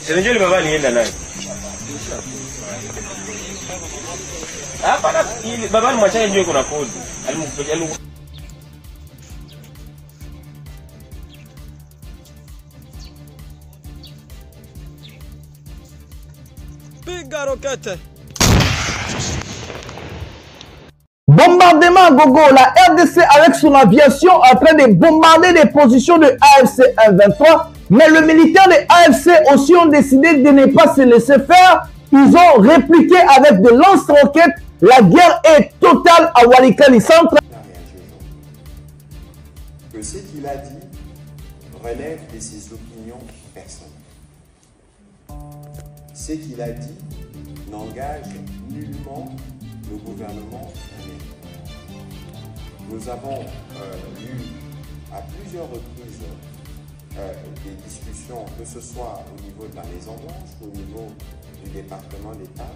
Senjua ni baba nienda naye. Hapana, baba ni mwachaje njoo kuna kodi. Alimkuja Piga roquette. Bombardement à gogo, la RDC avec son aviation en train de bombarder les positions de AFC 123, mais le militaire de AFC aussi ont décidé de ne pas se laisser faire. Ils ont répliqué avec de lance-roquettes. La guerre est totale à Walikali Centre. Que ce qu'il a dit relève de ses opinions personnelles. Ce qu'il a dit n'engage nullement le gouvernement américain. Nous avons eu à plusieurs reprises des discussions, que ce soit au niveau de la Maison-Blanche ou au niveau du département d'État.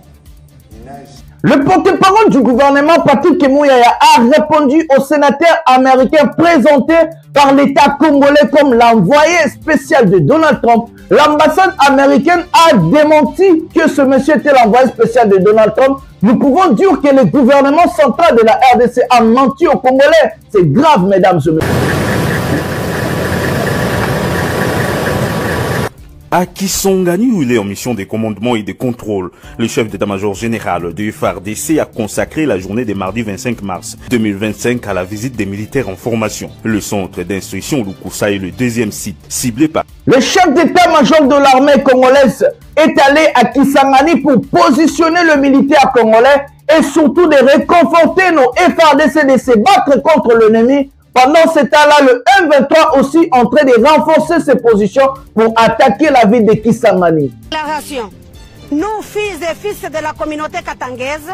Le porte-parole du gouvernement, Patrick Mouyaya, a répondu au sénateur américain présenté par l'État congolais comme l'envoyé spécial de Donald Trump. L'ambassade américaine a démenti que ce monsieur était l'envoyé spécial de Donald Trump. Nous pouvons dire que le gouvernement central de la RDC a menti aux Congolais. C'est grave, mesdames et messieurs. À Kisangani, où il est en mission de commandement et de contrôle, le chef d'état-major général du FARDC a consacré la journée de mardi 25 mars 2025 à la visite des militaires en formation. Le centre d'instruction Lukusa est le deuxième site ciblé par... Le chef d'état-major de l'armée congolaise est allé à Kisangani pour positionner le militaire congolais et surtout de réconforter nos FARDC de se battre contre l'ennemi. Pendant ce temps-là, le M23 aussi en train de renforcer ses positions pour attaquer la ville de Kisangani. Déclaration. Nous, fils et fils de la communauté katangaise,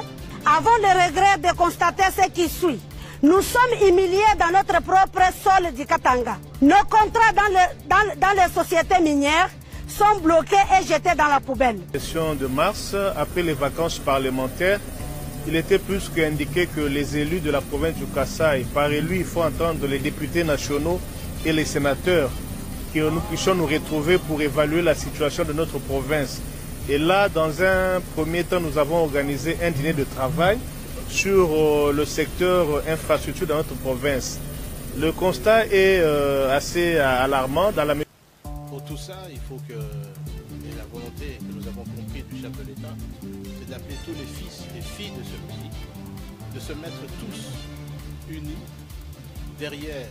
avons le regret de constater ce qui suit. Nous sommes humiliés dans notre propre sol du Katanga. Nos contrats dans les sociétés minières sont bloqués et jetés dans la poubelle. Session de mars, après les vacances parlementaires, il était plus qu'indiqué que les élus de la province du Kasaï, par élu, il faut entendre les députés nationaux et les sénateurs, que nous puissions nous retrouver pour évaluer la situation de notre province. Et là, dans un premier temps, nous avons organisé un dîner de travail sur le secteur infrastructure dans notre province. Le constat est assez alarmant. Pour tout ça, il faut que la volonté que nous avons compris du chef de l'État, c'est d'appeler tous les fils et filles de ce pays, de se mettre tous unis derrière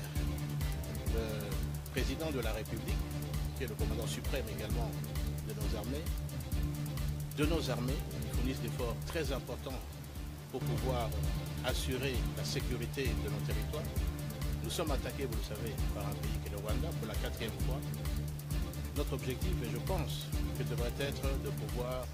le président de la République, qui est le commandant suprême également de nos armées, qui fournissent des efforts très importants pour pouvoir assurer la sécurité de nos territoires. Nous sommes attaqués, vous le savez, par un pays qui est le Rwanda pour la 4e fois. Notre objectif, et je pense que devrait être de pouvoir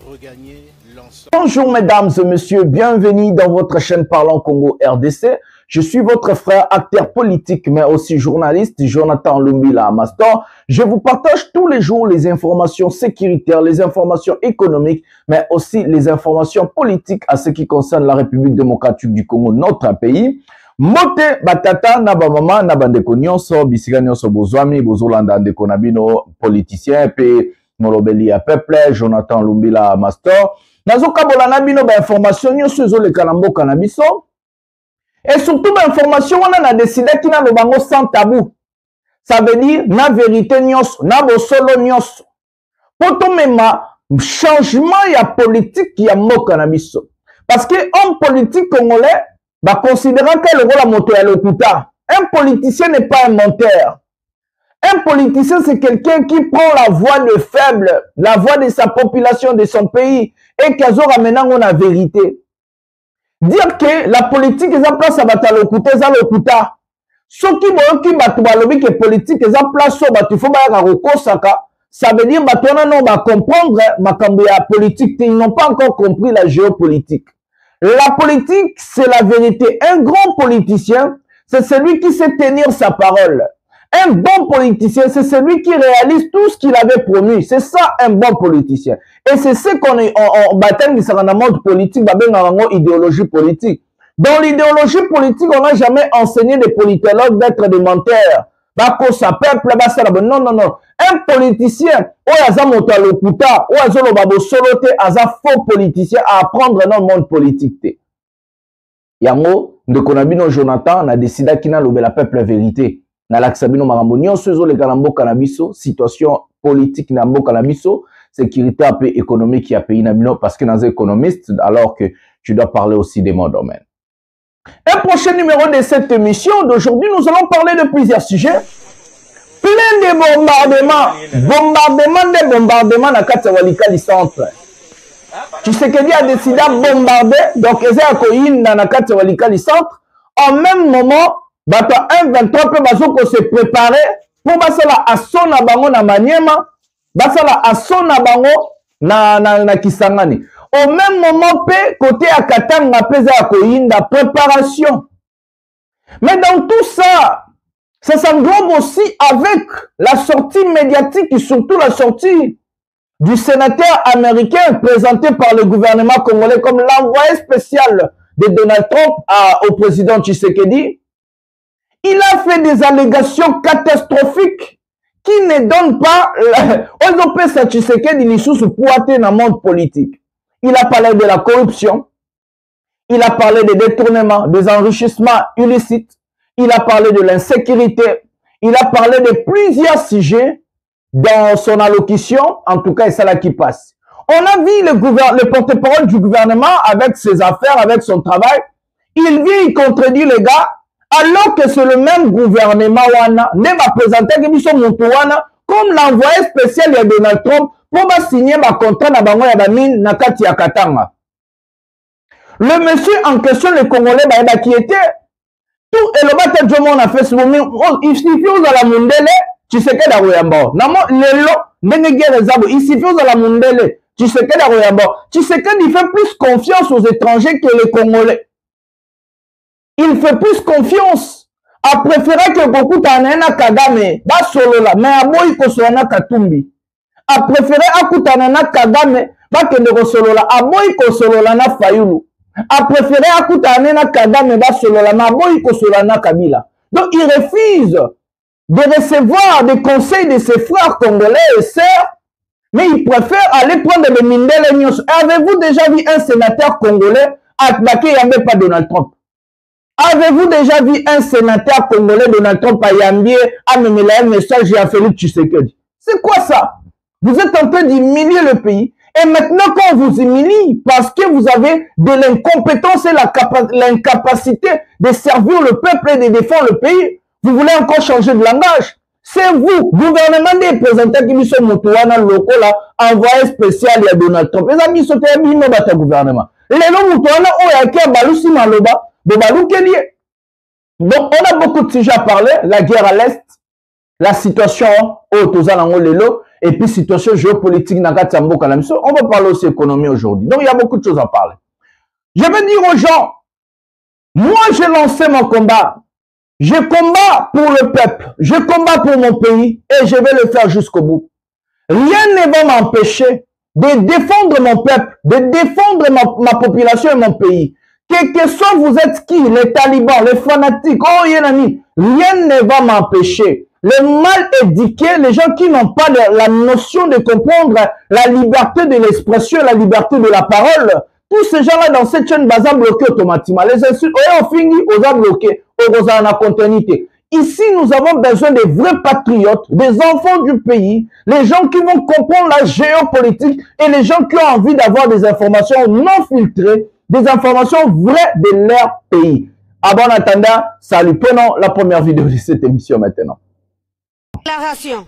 regagner l'ensemble. Bonjour mesdames et messieurs, bienvenue dans votre chaîne Parlons Congo RDC. Je suis votre frère, acteur politique, mais aussi journaliste, Jonathan Lumbila Mastor. Je vous partage tous les jours les informations sécuritaires, les informations économiques, mais aussi les informations politiques à ce qui concerne la République démocratique du Congo, notre pays. Mote batata na ba mama na bandeko nyonso bisika nyonso bozwami bozolanda ndeko na bino politicien pe molobeli ya peuple Jonathan Lumbila Mastor nazoka bolana bino ba information nyonso ezoleka na mboka na biso et surtout ba information wana na décider kina lo bango sans tabou. Ça veut dire na vérité nyonso na bosolo nyonso poto mema changement ya politique ya mboka na biso parce que homme politique congolais considérant que le rôle à monter à l'hôpital. Un politicien n'est pas un menteur. Un politicien, c'est quelqu'un qui prend la voix de faible, la voix de sa population, de son pays, et qui a ramené la vérité. Dire que la politique est en place à l'hôpital, c'est l'hôpital. Ce qui veut que politique est en place, ça veut dire que comprendre la politique, ils n'ont pas encore compris la géopolitique. La politique, c'est la vérité. Un grand politicien, c'est celui qui sait tenir sa parole. Un bon politicien, c'est celui qui réalise tout ce qu'il avait promis. C'est ça, un bon politicien. Et c'est ce qu'on est en baptême qui dans le monde politique, dans idéologie politique. Dans l'idéologie politique, on n'a jamais enseigné des politologues d'être des menteurs. bakosa peuple basala bon. Non, non, non. Un politicien, oyaza moto à lokuta, oyaza lo babo solote, aza faux politicien à apprendre dans le monde politique. Yango, de konabino Jonathan, a décidé qu'il n'a la peuple vérité. Na laksabino marambonio, sezo le galambo canabiso, situation politique nambo canabiso, sécurité un peu économique qui a payé Nabino parce que dans un économiste, alors que tu dois parler aussi de mon domaine. Un prochain numéro de cette émission d'aujourd'hui, nous allons parler de plusieurs sujets. Plein de bombardements dans Katsawalikali centre. Tu sais que Dieu a décidé de bombarder, donc ils ont accueilli dans Katsawalikali centre. En même moment, bato 1-23 peut se préparer pour basala assaut na bango na Maniema, basala assaut na bango na Kisangani. Au même moment, côté à Katanga, pesa akoyinda préparation. Mais dans tout ça, ça s'englobe aussi avec la sortie médiatique et surtout la sortie du sénateur américain présenté par le gouvernement congolais comme l'envoyé spécial de Donald Trump au président Tshisekedi. Il a fait des allégations catastrophiques qui ne donnent pas Tshisekedi pour dans le monde politique. Il a parlé de la corruption, il a parlé des détournements, des enrichissements illicites, il a parlé de l'insécurité, il a parlé de plusieurs sujets dans son allocution, en tout cas, c'est ça là qui passe. On a vu le porte-parole du gouvernement avec ses affaires, avec son travail, il vient, il contredit les gars, alors que c'est le même gouvernement wana, ne va présenter comme l'envoyé spécial de Donald Trump pour signer un contrat na bango ya bamine na kati ya Katanga. Le monsieur en question, le Congolais, qui était tout et le bâtiment de mon affaire, il suffit aux la mundele, tu sais que d'Aroyambo. Namo lelo, il suffit aux la mundele, tu sais que d'Aroyambo. Tu sais qu'il fait plus confiance aux étrangers que les Congolais. Il fait plus confiance. A préféré que beaucoup t'anena Kagame, ba solo la, mais à moi il kosoana Katumbi. A préféré akutanana Kagame, ba kende kosolola, a moi il kosolola na Fayulu. A préféré akutanana Kagame, ba solola, na moi il kosolana Kabila. Donc il refuse de recevoir des conseils de ses frères congolais et sœurs, mais il préfère aller prendre le mindele nyos. Avez-vous déjà vu un sénateur congolais attaquer Yambe pas Donald Trump? Avez-vous déjà vu un sénateur congolais Donald Trump à Yambie amener un message à Félix Tshisekedi? C'est quoi ça? Vous êtes en train d'humilier le pays. Et maintenant, quand on vous humilie, parce que vous avez de l'incompétence et l'incapacité de servir le peuple et de défendre le pays, vous voulez encore changer de langage. C'est vous, gouvernement des représentants qui sont Moutouana, local, envoyé spécial à Donald Trump. Les amis, sont un bino dans le gouvernement. Les gens Moutouana, ont été balousi maloba. Donc, on a beaucoup de sujets à parler. La guerre à l'Est, la situation au Tozalango Lelo, et puis situation géopolitique Nagatambo Kalamso. On va parler aussi économie aujourd'hui. Donc, il y a beaucoup de choses à parler. Je veux dire aux gens, moi, j'ai lancé mon combat. Je combats pour le peuple. Je combats pour mon pays et je vais le faire jusqu'au bout. Rien ne va m'empêcher de défendre mon peuple, de défendre ma population et mon pays. Quel que soit vous êtes qui, les talibans, les fanatiques, oh Yenani, rien ne va m'empêcher. Les mal éduqués, les gens qui n'ont pas la notion de comprendre la liberté de l'expression, la liberté de la parole, tous ces gens-là dans cette chaîne basa bloqués automatiquement. Les insultes, on finit, on a bloqué, on a continuité. Ici, nous avons besoin des vrais patriotes, des enfants du pays, les gens qui vont comprendre la géopolitique et les gens qui ont envie d'avoir des informations non filtrées, des informations vraies de leur pays. À bon attendant, salut, prenons la première vidéo de cette émission maintenant. Déclaration.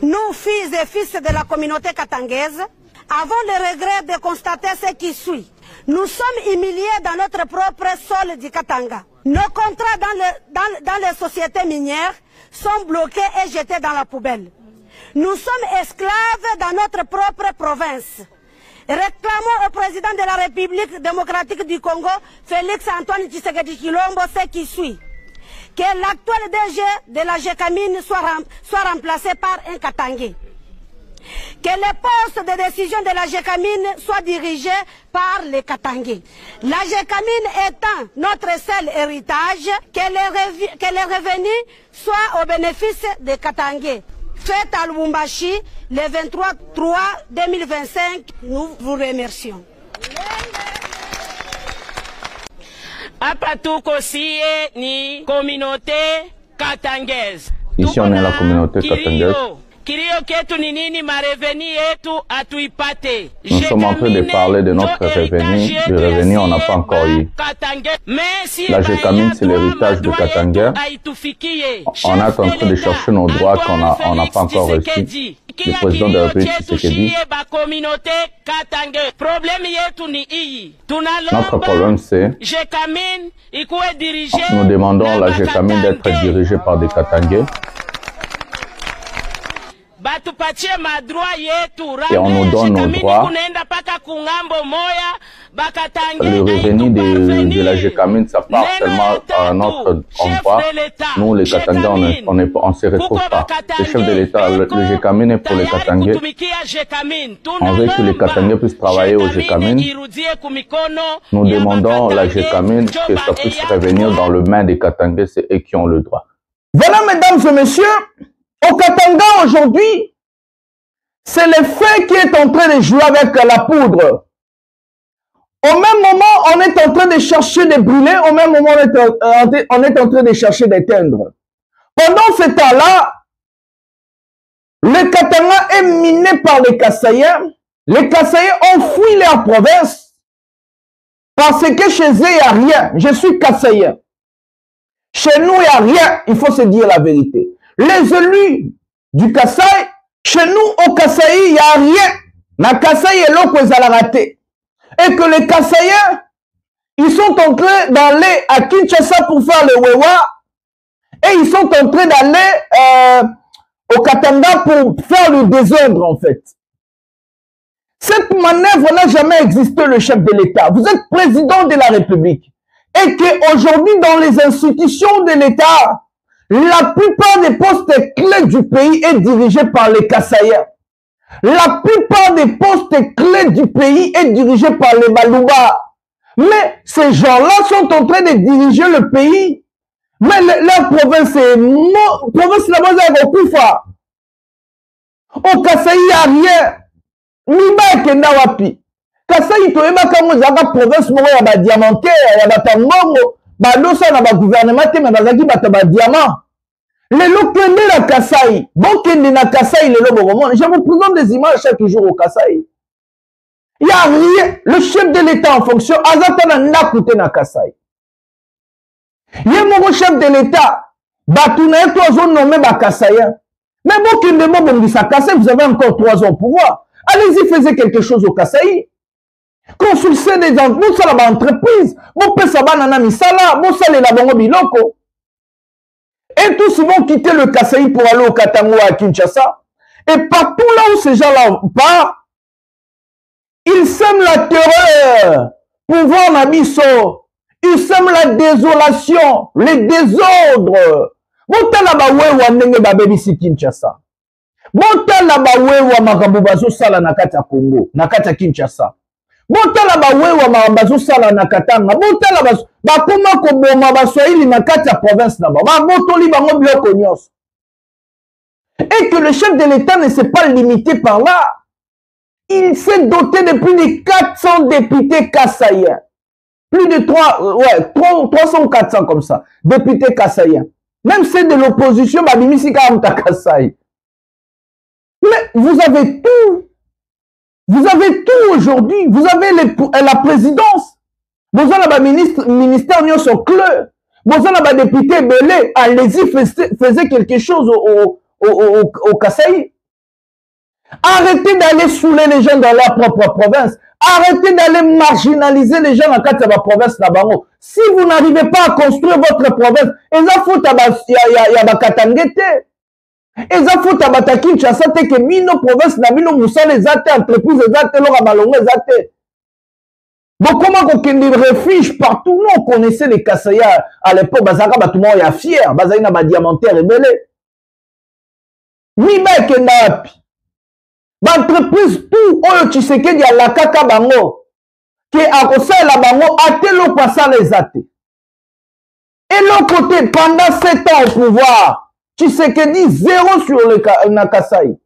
Nous, fils et fils de la communauté katangaise, avons le regret de constater ce qui suit. Nous sommes humiliés dans notre propre sol du Katanga. Nos contrats dans les sociétés minières sont bloqués et jetés dans la poubelle. Nous sommes esclaves dans notre propre province. Réclamons au président de la République démocratique du Congo, Félix Antoine Tshisekedi Tshilombo, ce qui suit. Que l'actuel DG de la GECAMINE soit remplacé par un Katangais. Que les postes de décision de la GECAMIN soient dirigés par les Katangais. La GECAMIN étant notre seul héritage, que les revenus soient au bénéfice des Katangais. Faites à Lubumbashi le 23/3/2025. Nous vous remercions. Hapa tuko sie ni communauté katangaise. Ici on est la communauté katangaise. Kilio ketu ni nini? Mareveni yetu atuipate. Nous sommes en train de parler de notre revenu. Le revenu, on n'a pas encore eu. La GECAMIN, c'est l'héritage de Katanga. On est en train de chercher nos droits qu'on n'a pas encore reçus. Le président de la République Tshisekedi. Notre problème, c'est nous demandons la GECAMIN d'être dirigée par des Katangais. Et on nous donne nos droits. Le revenu de la GECAMIN, ça part seulement à notre endroit. Nous, les Katangais, on ne se retrouve pas. Le chef de l'État, le GECAMIN est pour les Katangais. On veut que les Katangais puissent travailler au GECAMIN. Nous demandons à la GECAMIN que ça puisse revenir dans le main des Katangais, c'est eux qui ont le droit. Voilà, mesdames et messieurs. Au Katanga, aujourd'hui, c'est le feu qui est en train de jouer avec la poudre. Au même moment, on est en train de chercher de brûler. Au même moment, on est en train de chercher d'éteindre. Pendant ce temps-là, le Katanga est miné par les Kassaïens. Les Kassaïens ont fui leur province parce que chez eux, il n'y a rien. Je suis Kassaïen. Chez nous, il n'y a rien. Il faut se dire la vérité. Les élus du Kasaï, chez nous au Kasaï, il n'y a rien. Na Kasaï est là que ça l'a raté. Et que les Kasaïens, ils sont en train d'aller à Kinshasa pour faire le Wewa. Et ils sont en train d'aller au Katanga pour faire le désordre en fait. Cette manœuvre n'a jamais existé, le chef de l'État. Vous êtes président de la République. Et qu'aujourd'hui, dans les institutions de l'État, la plupart des postes clés du pays est dirigé par les Kassaïens. La plupart des postes clés du pays est dirigé par les Balouba. Mais ces gens-là sont en train de diriger le pays. Mais leur province est province là-bas est Okufa. Au Kassaï, il n'y a rien. Miba Kenda Wapi. Kassaï, toyeba kamo zaka province mo ya ba diamantaire, ya ba tangongo. Badosa na ba gouvernement te mais bazaki bata ba diamant. Les locaux la Kasaï. Bon kende na Kasaï les lobos. Je vous présente des images chaque jour au Kasaï. Il n'y a rien. Le chef de l'État en fonction azatana na koute na Kasaï. Yé mon chef de l'État batuna et 3 ans nommé ba Kasaïen. Mais bon kende mo bongisa Kasaï, vous avez encore 3 ans au pouvoir. Allez-y, faisez quelque chose au Kasaï. Consultez des entreprises. Bon pesaba nana misala, bon salé la bongo biloko. Et tous ils vont quitter le Kasaï pour aller au Katanga à Kinshasa. Et partout là où ces gens-là partent, ils sèment la terreur. Pouvoir Nabiso. Ils sèment la désolation, les désordres. Bota ba wewa ndenge ba bebisi Kinshasa. Bota ba wewa makabubazo sala na kati ya Congo, na kati ya Kinshasa. Botala ba wewa mabazo sala na Katanga. Botala ba koma ko boma ba Swahili na kati ya province na ba. Ba botoli bango biloko nyonso. Et que le chef de l'État ne s'est pas limité par là. Il s'est doté de plus de 400 députés kassaïens. Plus de 300 ou 400 comme ça. Députés kassaïens. Même ceux de l'opposition, ba bimisi ka mta Kasaï. Mais vous avez tout. Vous avez tout aujourd'hui. Vous avez la présidence. Vous avez le ministère Nyon Sokle. Vous avez le député Belé. Allez-y, faisez quelque chose au Kasaï. Arrêtez d'aller saouler les gens dans leur propre province. Arrêtez d'aller marginaliser les gens dans la province là-bas. Si vous n'arrivez pas à construire votre province, et ça faut et ça faut tabata Kinshasa te que mino province na mino musa les athées entreprises les athées lora balongo les athées. Donc comment qu'on des refuge partout nous on connaissait les Kassaïens à l'époque bazaka batuma ya fier bazali na ba diamantaire rebelle. Mi ba kenda api. L'entreprise tout oyo Tshisekedi ya la kaka bango ke akosala bango atelo kwa ça les athées. Et l'autre côté, pendant 7 ans au pouvoir, Tshisekedi 0 sur le Nakasai.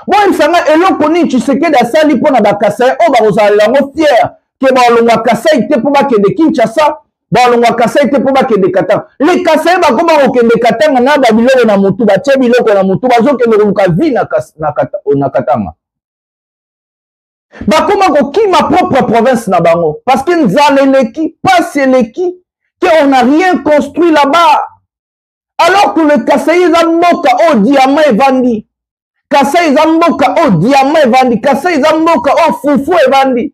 Bon, il s'en a, et l'autre côté, Tshisekedi a sali pour na Bakasai, oh, bah, vous allez l'en fier, que bah, le Nakasai était pour que de Kinshasa, bah, le Nakasai était pour que de Katanga. Les Kasai, bah, comment on que de Katanga, na, bah, biloko na mutu, bah, tche biloko na mutu, bah, zo que le Nakavi na Katanga. Bah, comment on qui ma propre province na bango? Parce que nous allons l'équipe, pas c'est l'équipe. On n'a rien construit là-bas. Alors que le Kasaï Zamboka au diamant est vendu. Kasaï Zamboka au diamant est vendu. Kasaï Zamboka au foufou est vendu.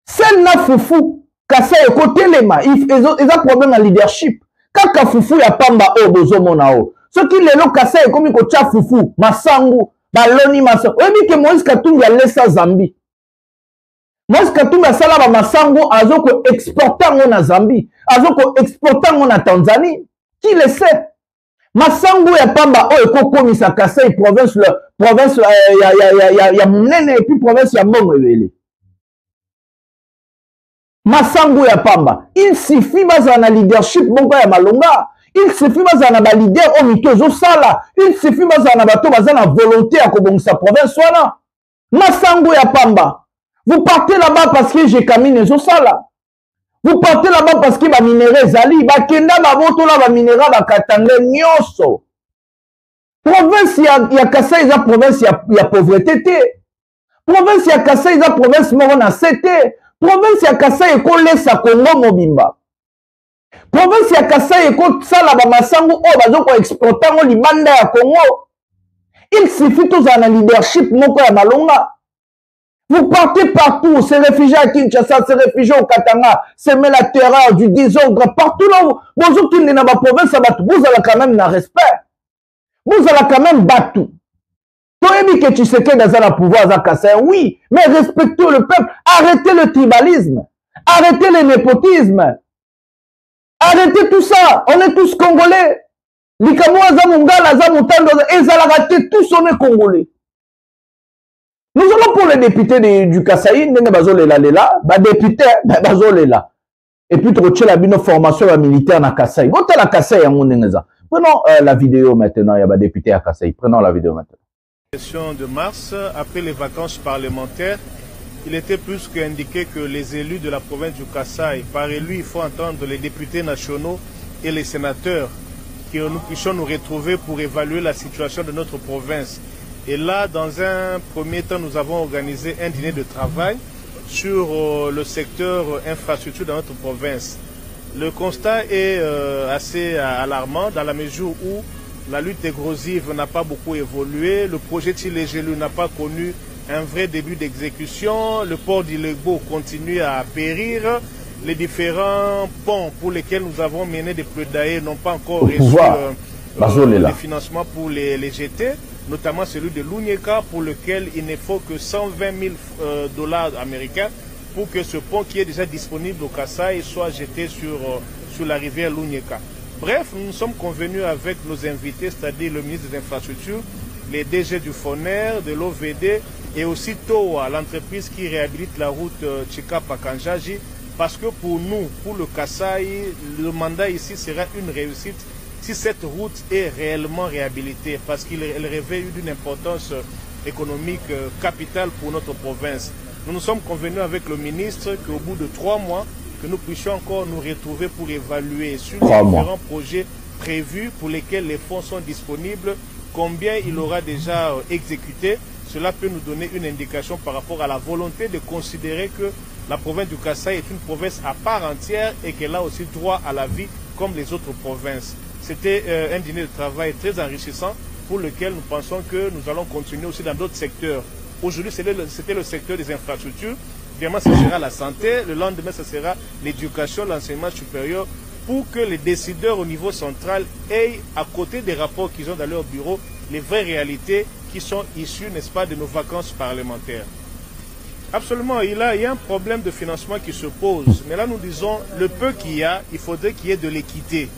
Celle na foufou. Kasaï est côté les mains. Ils ont un problème de leadership. Kaka foufou ya pamba au bozo monao. Ce qui est le Kasaï est comme il y a foufou. Masangu. Baloni masangu. Oui, que Moïse Katumbi a laissé Zambie. Moïse Katumbi a salaba masangu azoko exportant na Zambie. Azoko exportant na Tanzanie. Qui le sait? Masangu ya pamba o eko komisa Kasai province ya munene et puis province ya Mbongo ebele. Masangu ya pamba. Il suffit baza na leadership bongo ya malonga. Il suffit baza na ba leader o mitozo sala. Il suffit baza na bato baza na volonté ya kobongisa province wana. Masangu ya pamba. Vous partez là-bas parce que j'ai caminé au sala. Vous partez là-bas parce que les minéraux zali, bakenda baboto la ba minéraux bakatanga nyoso. Province ya Kasai za province ya pauvreté té. Province ya Kasai za province moko na sete. Province ya Kasai ko lesa Congo mobimba. Province ya Kasai ko sala ba masangu o bazoko exporter ngo libanda ya Congo. Il suffit tous en leadership moko ya malonga. Vous partez partout, ces réfugiés à Kinshasa, ces réfugiés au Katanga, semer la terreur, du désordre, partout là où vous êtes dans la province, vous allez quand même un respect. Vous allez quand même battre. Toi, que tu sais que dans un pouvoir à Kasai, oui, mais respectez le peuple, arrêtez le tribalisme, arrêtez le népotisme, arrêtez tout ça, on est tous Congolais. Les Kamou Azamungala, Azamutando, et tous on est Congolais. Nous allons pour les députés du Kasaï, députés, et puis tu as une formation militaire dans Kasaï. La Kasaï, prenons la vidéo maintenant, il y a des députés à Kasaï. Prenons la vidéo maintenant. Session de mars, après les vacances parlementaires, il était plus qu'indiqué que les élus de la province du Kasaï, par élu, il faut entendre les députés nationaux et les sénateurs, que nous puissions nous retrouver pour évaluer la situation de notre province. Et là, dans un premier temps, nous avons organisé un dîner de travail sur le secteur infrastructure dans notre province. Le constat est assez alarmant dans la mesure où la lutte explosive n'a pas beaucoup évolué, le projet Tchilégelu n'a pas connu un vrai début d'exécution, le port d'Ilegbo continue à périr, les différents ponts pour lesquels nous avons mené des plaidoyers n'ont pas encore reçu les financements pour les jeter. Notamment celui de l'Unyeka, pour lequel il ne faut que 120 000 dollars américains pour que ce pont qui est déjà disponible au Kasaï soit jeté sur la rivière l'Unyeka. Bref, nous sommes convenus avec nos invités, c'est-à-dire le ministre des Infrastructures, les DG du FONER, de l'OVD et aussi TOA, l'entreprise qui réhabilite la route Chikapa-Kanjaji, parce que pour nous, pour le Kasaï, le mandat ici sera une réussite si cette route est réellement réhabilitée, parce qu'elle revêt d'une importance économique capitale pour notre province. Nous nous sommes convenus avec le ministre qu'au bout de 3 mois, que nous puissions encore nous retrouver pour évaluer sur les différents projets prévus pour lesquels les fonds sont disponibles, combien il aura déjà exécuté. Cela peut nous donner une indication par rapport à la volonté de considérer que la province du Kasaï est une province à part entière et qu'elle a aussi droit à la vie comme les autres provinces. C'était un dîner de travail très enrichissant pour lequel nous pensons que nous allons continuer aussi dans d'autres secteurs. Aujourd'hui, c'était le secteur des infrastructures. Évidemment, ce sera la santé. Le lendemain, ce sera l'éducation, l'enseignement supérieur, pour que les décideurs au niveau central aient, à côté des rapports qu'ils ont dans leur bureau, les vraies réalités qui sont issues, n'est-ce pas, de nos vacances parlementaires. Absolument, il y a un problème de financement qui se pose. Mais là, nous disons, le peu qu'il y a, il faudrait qu'il y ait de l'équité.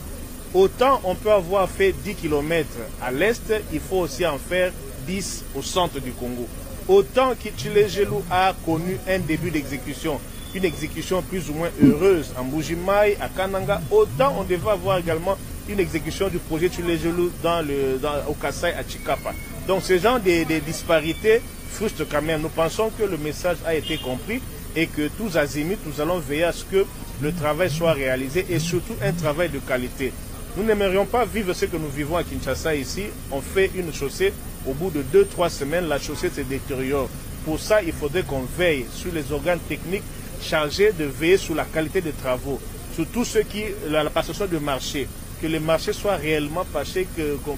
Autant on peut avoir fait 10 km à l'est, il faut aussi en faire 10 au centre du Congo. Autant qu'Itchile Gelou a connu un début d'exécution, une exécution plus ou moins heureuse en Mbuji-Mayi, à Kananga, autant on devait avoir également une exécution du projet Itchile Gelou au Kasaï à Chikapa. Donc ce genre de disparités frustre quand même. Nous pensons que le message a été compris et que tous azimuts, nous allons veiller à ce que le travail soit réalisé et surtout un travail de qualité. Nous n'aimerions pas vivre ce que nous vivons à Kinshasa ici. On fait une chaussée, au bout de 2-3 semaines, la chaussée se détériore. Pour ça, il faudrait qu'on veille sur les organes techniques chargés de veiller sur la qualité des travaux, sur tout ce qui, la passation de marché, que les marchés soient réellement passés,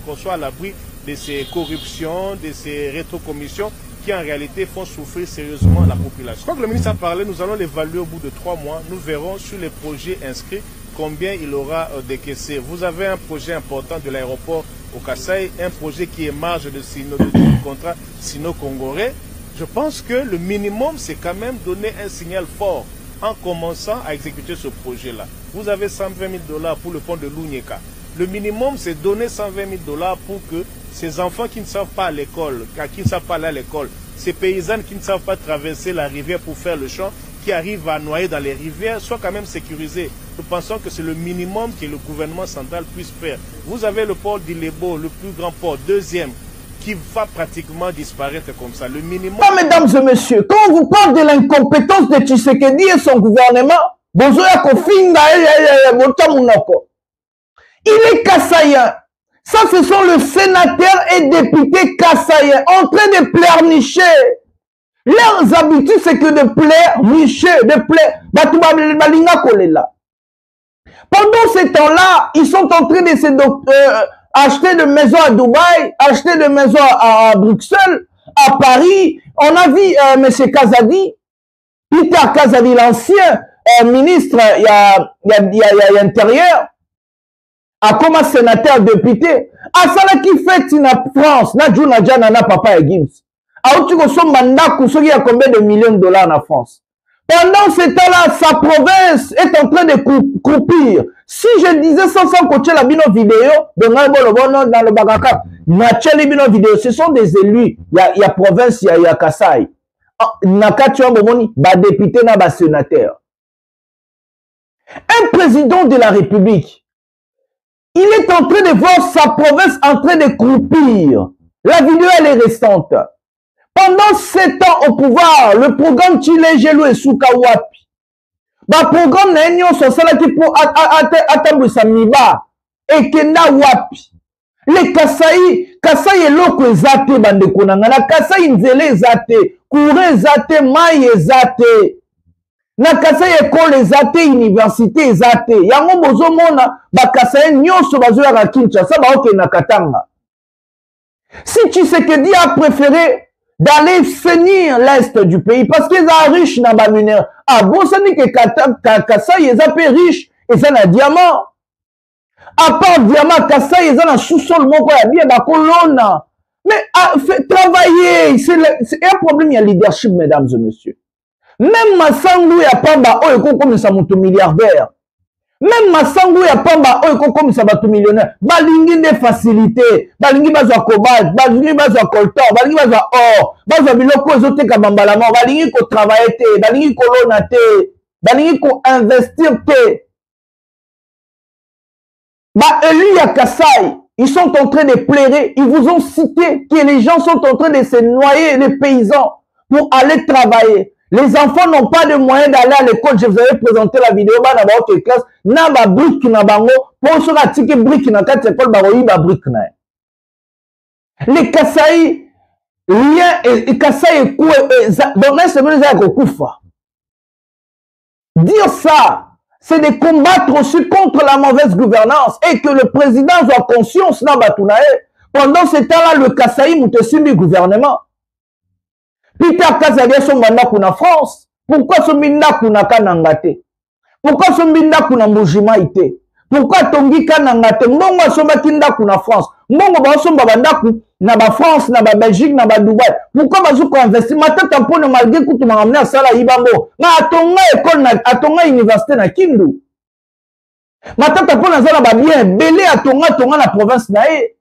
qu'on soit à l'abri de ces corruptions, de ces rétrocommissions qui en réalité font souffrir sérieusement la population. Je crois que le ministre a parlé, nous allons l'évaluer au bout de 3 mois. Nous verrons sur les projets inscrits combien il aura décaissé. Vous avez un projet important de l'aéroport au Kasaï, un projet qui émarge de contrat sino-congolais. Je pense que le minimum, c'est quand même donner un signal fort en commençant à exécuter ce projet-là. Vous avez 120 000 $ pour le pont de Lunyeka. Le minimum, c'est donner 120 000 $ pour que ces enfants qui ne savent pas à l'école, qui ne savent pas aller à l'école, ces paysannes qui ne savent pas traverser la rivière pour faire le champ, qui arrivent à noyer dans les rivières, soient quand même sécurisés. Nous pensons que c'est le minimum que le gouvernement central puisse faire. Vous avez le port d'Ilebo, le plus grand port, deuxième, qui va pratiquement disparaître comme ça. Le minimum... Mesdames et messieurs, quand on vous parle de l'incompétence de Tshisekedi et son gouvernement, il est kassaïen. Ça, ce sont les sénateurs et députés kassaïens en train de pleurnicher. Leurs habitudes, c'est que de pleurnicher, de pleurnicher. Pendant ce temps-là, ils sont en train de acheter des maisons à Dubaï, acheter des maisons à Bruxelles, à Paris. On a vu M. Kazadi, Peter Kazadi, l'ancien ministre il y a intérieur, a comme sénateur député, à ça qui fait en France, na Djouna Djana na papa et Gims. A où tu consommes mandat, il y a combien de millions de dollars en France. Pendant ce temps-là, sa province est en train de croupir. Si je disais sans coacher la bino vidéo, dans le Bagaka, bino vidéo, ce sont des élus. Il y a province, il y a Kasaï. Nakatio Bomoni, député, na sénateur. Un président de la République, il est en train de voir sa province en train de croupir. La vidéo, elle est restante. Pendant 7 ans au pouvoir, le programme Chile Gelou et Soukawapi. Le programme Nenyo Sosalaki pour Atambu Samiba et Kenda Wapi. Les Kasaï est loko ezate bande konangana. Kasaï nzele ezate, Kouré ezate, Maï ezate. Na Kasaï école ezate, université ezate. Yango bozo mona, ba Kasaï nyoso bazo ya Kinshasa ba oke na Katanga. Si Tshisekedi a préféré d'aller finir l'est du pays parce qu'ils sont riches dans la minéraux. Ah bon, ça dit que Kasaï est un peu riche et ça a un diamant. À part diamant, Kasaï est un sous-sol, mon frère, bien la colonne. Mais travailler, c'est un problème, il y a leadership, mesdames et messieurs. Même Massangou et Apamba, oh, ils comme ça, mon milliardaire. Même Massangou ya Pamba oyo comme ça batu millionnaire balingi des facilités balingi bazwa cobalt balingi bazwa coltan balingi bazwa or bazwa biloko ezoteka bambalama balingi ko travailler te balingi ko lona te balingi ko investir te élus ya Kasaï ils sont en train de pleurer ils vous ont cité que les gens sont en train de se noyer les paysans pour aller travailler. Les enfants n'ont pas de moyens d'aller à l'école. Je vous avais présenté la vidéo dans la classe. Na ba brique na bango. Pour ceux qui ont brique na quatre écoles, ba brique na. Les Kasaï, rien et Kasaï donc là c'est même ça kokufa. Dire ça, c'est de combattre aussi contre la mauvaise gouvernance et que le président soit conscience na batunae. Pendant ce temps-là, le Kasaï mutesimi gouvernement. Peter Kazadi son mandat kuna France. Pourquoi son mandat kuna kanangate? Pourquoi son mandat kuna Mbuji-Mayi ite? Pourquoi tongi kanangate? Mbongo son bakinda kuna France. Mbongo ba son babandaku na ba France, na ba Belgique, na ba Dubaï. Pourquoi bazo ko investir? Matata mpona malgré kutu mangamne asala ibambo. Na atonga école na atonga université na Kindu. Matata mpona zala ba bien belé atonga na province na e.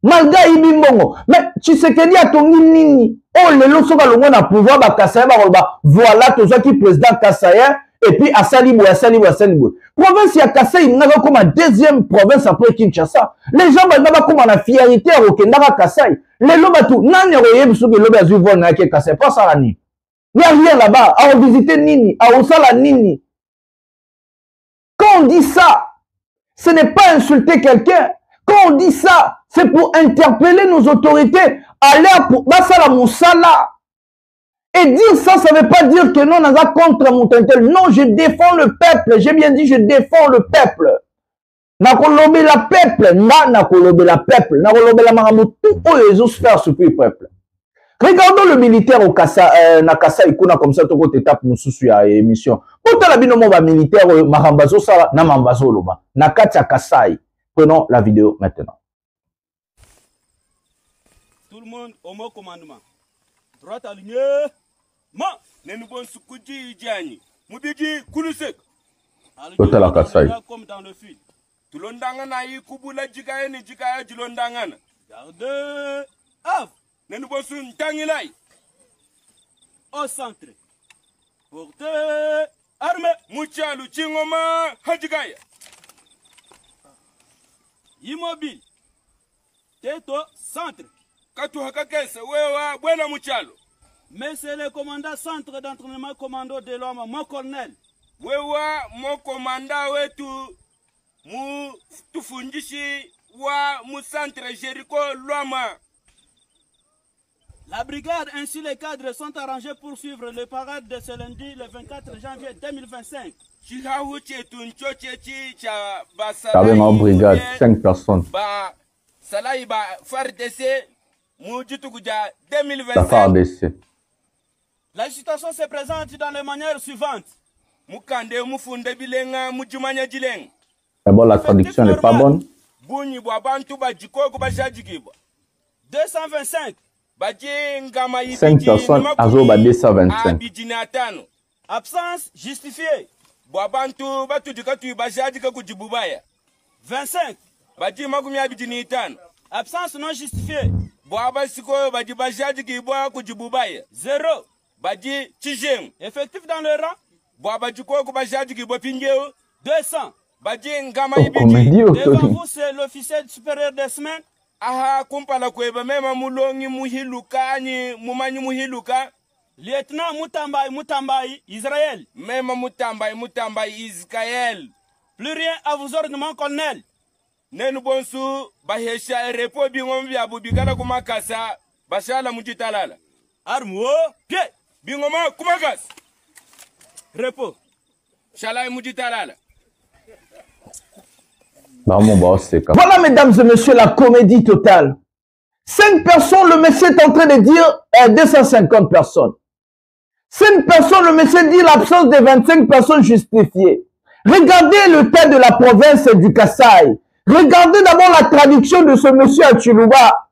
Malgré Ibimbongo. Mais Tshisekedi a tongi nini. Oh, le lot soka longo na pouvoir ba Kassaye ba voilà tout ça qui président Kassaye et puis Asalibo. Province ya Kassaye n'a pas comme deuxième province après Kinshasa. Les gens n'ont pas comme la fierté au Kendara Kassaye. Les lots tout nan yoroye biso ke lobe azu vona ke Kassaye pas ça la ni. Il n'y a rien là-bas. À visiter Nini, à Osala Nini. Quand on dit ça, ce n'est pas insulter quelqu'un. Quand on dit ça, c'est pour interpeller nos autorités. Aller pour Basala Moussala. Et dire ça, ça ne veut pas dire que non, on a contre Montentel. Non, je défends le peuple. J'ai bien dit, je défends le peuple. Nakolobe la peuple. Nakolobe la peuple. Nakolobe la maramou. Tout les autres faire ce le peuple. Regardons le militaire au Kassa, na Kassaye kuna comme ça, tout côté étape mususu ya émission. Pourtant la binomo ba militaire marambazo sala na mambazo loba. Na katia Kassaye. Prenons la vidéo maintenant. Tout le monde au mot commandement. Droite alignée. Ma, nenu bon sukuji idjani. Mubigi kulusek. Total la Kassaye. Comme dans le film. Tulondangana yi kubula jikaye ni jikaye julondangana. Garde. Av. Nenu bon sun tangilai. Au centre. Porte. Arme. Muchalu chingoma hajikaya. Immobile. Teto centre. Katu hakakese wewa bwena muchalo. Mais c'est le commandant centre d'entraînement commando de l'homme, mon colonel. Wewa mon commandant wetu mu tufundishi wa mu centre Jericho Loma. La brigade ainsi les cadres sont arrangés pour suivre le parade de ce lundi le 24 janvier 2025. T'avais ma brigade, 5 personnes. La FARDC. La situation se présente dans les manières suivantes. D'abord, la traduction n'est pas bonne. 225. 5 personnes, Azoba 225. Absence justifiée. 25. Absence non justifiée. 0. Effectif dans le rang. 200. Devant vous, c'est l'officier supérieur des semaines. Aha kumpala kweba mema mulongi muhilukani mumanyi muhiluka lieutenant Mutambai Israël mema Mutambai Israël. Plus rien à vous ordonner mon colonel. Nenu bonsu bahesha repo bingom bya bubikala kumakasa bashala mujitalala armo pied bingoma kumakas repo shala mujitalala. Voilà, mesdames et messieurs, la comédie totale. 5 personnes, le monsieur est en train de dire 250 personnes. 5 personnes, le monsieur dit l'absence de 25 personnes justifiées. Regardez le cas de la province du Kassaye. Regardez d'abord la traduction de ce monsieur à Chiluba.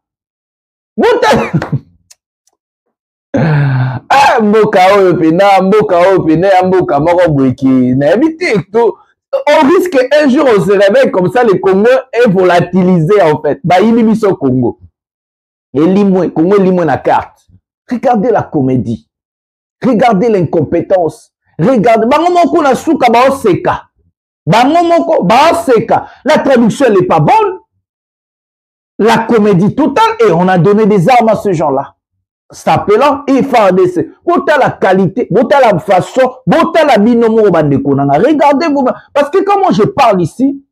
Ah, mboka opina, mboka moro bweki. Na habité tout. On risque un jour on se réveille comme ça, le Congo est volatilisé en fait. Bah, il est mis au Congo. Et Limoué, Congo Limoué na carte. Regardez la comédie. Regardez l'incompétence. Regardez. Bangomoko na souka ba oseka. Bangomoko ba oseka. La traduction n'est pas bonne. La comédie totale et on a donné des armes à ce gens-là. S'appelant FARDC. Bota la qualité, bota la façon, bota la binomo bandekonanga. Regardez-vous. Parce que quand moi je parle ici,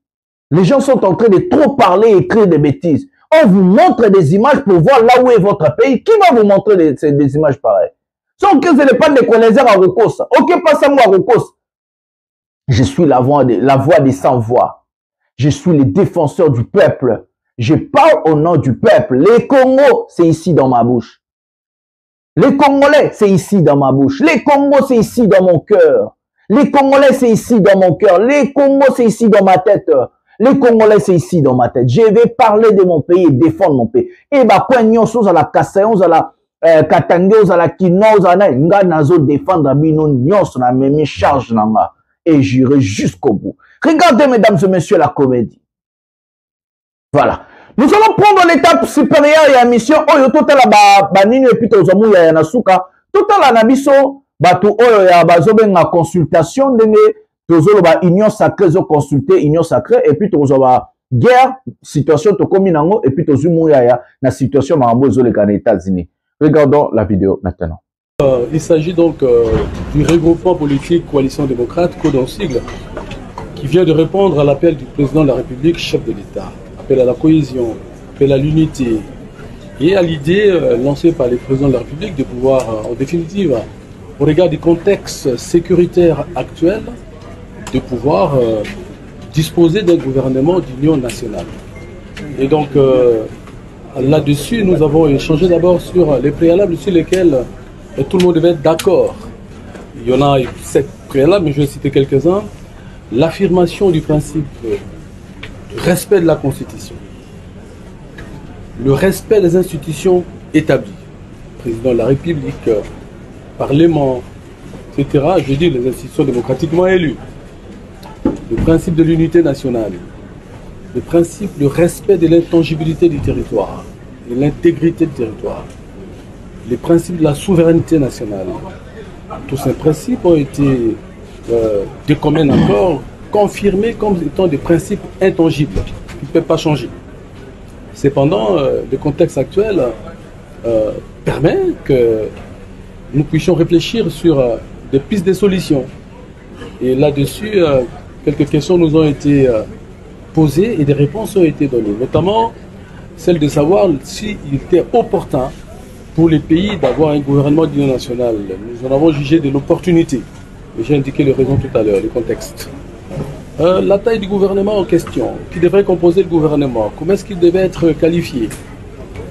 les gens sont en train de trop parler et écrire des bêtises. On vous montre des images pour voir là où est votre pays. Qui va vous montrer des images pareilles? Sans que ce n'est pas des connaisseurs à Rokos. Ok, pas ça moi à Rokos. Je suis la voix des sans-voix. Je suis le défenseur du peuple. Je parle au nom du peuple. Les Congos, c'est ici dans ma bouche. Les Congolais, c'est ici dans ma bouche. Les Congos, c'est ici dans mon cœur. Les Congolais, c'est ici dans mon cœur. Les Congos, c'est ici dans ma tête. Les Congolais, c'est ici dans ma tête. Je vais parler de mon pays et défendre mon pays. Et bah, quoi, nyonso, à la Kassaye, à la Katanga, à la Kino, à la nga nazo défendre bino nyonso na memi charge nanga. Et j'irai jusqu'au bout. Regardez, mesdames et messieurs, la comédie. Voilà. Nous allons prendre l'étape supérieure et la mission oyo total ba nini et puis tozamu ya nasuka total anabiso batu oyo ya bazobenga consultation ndenge tozolo ba union sacrée zo consulter union sacrée et puis tozoba guerre situation to komi nango et puis tozumu ya na situation mambo zo les États-Unis. Regardons la vidéo maintenant. Il s'agit donc du regroupement politique Coalition démocrate, code en sigle, qui vient de répondre à l'appel du président de la République, chef de l'État. Appel à la cohésion, appel à l'unité et à l'idée lancée par les présidents de la République de pouvoir, en définitive, au regard du contexte sécuritaire actuel, de pouvoir disposer d'un gouvernement d'union nationale. Et donc, là-dessus, nous avons échangé d'abord sur les préalables sur lesquels tout le monde devait être d'accord. Il y en a 7 préalables, mais je vais citer quelques-uns. L'affirmation du principe du respect de la Constitution, le respect des institutions établies, président de la République, Parlement, etc. Je dis les institutions démocratiquement élues, le principe de l'unité nationale, le principe du respect de l'intangibilité du territoire, de l'intégrité du territoire, les principes de la souveraineté nationale. Tous ces principes ont été de commun accord confirmés comme étant des principes intangibles qui ne peuvent pas changer. Cependant, le contexte actuel permet que nous puissions réfléchir sur des pistes de solutions. Et là-dessus, quelques questions nous ont été posées et des réponses ont été données, notamment celle de savoir s'il était opportun pour les pays d'avoir un gouvernement d'union nationale. Nous en avons jugé de l'opportunité. J'ai indiqué les raisons tout à l'heure, le contexte. La taille du gouvernement en question, qui devrait composer le gouvernement, comment est-ce qu'il devait être qualifié?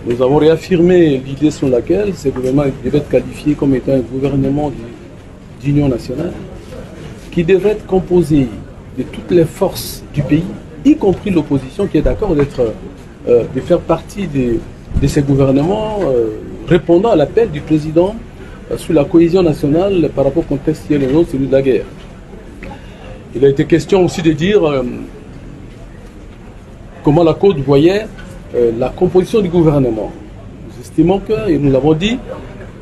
Nous avons réaffirmé l'idée sur laquelle ce gouvernement devait être qualifié comme étant un gouvernement d'union nationale, qui devrait être composé de toutes les forces du pays, y compris l'opposition qui est d'accord de faire partie de ces gouvernements répondant à l'appel du président sur la cohésion nationale par rapport au contexte qui est le nôtre, celui de la guerre. Il a été question aussi de dire comment la Côte voyait la composition du gouvernement. Nous estimons que, et nous l'avons dit,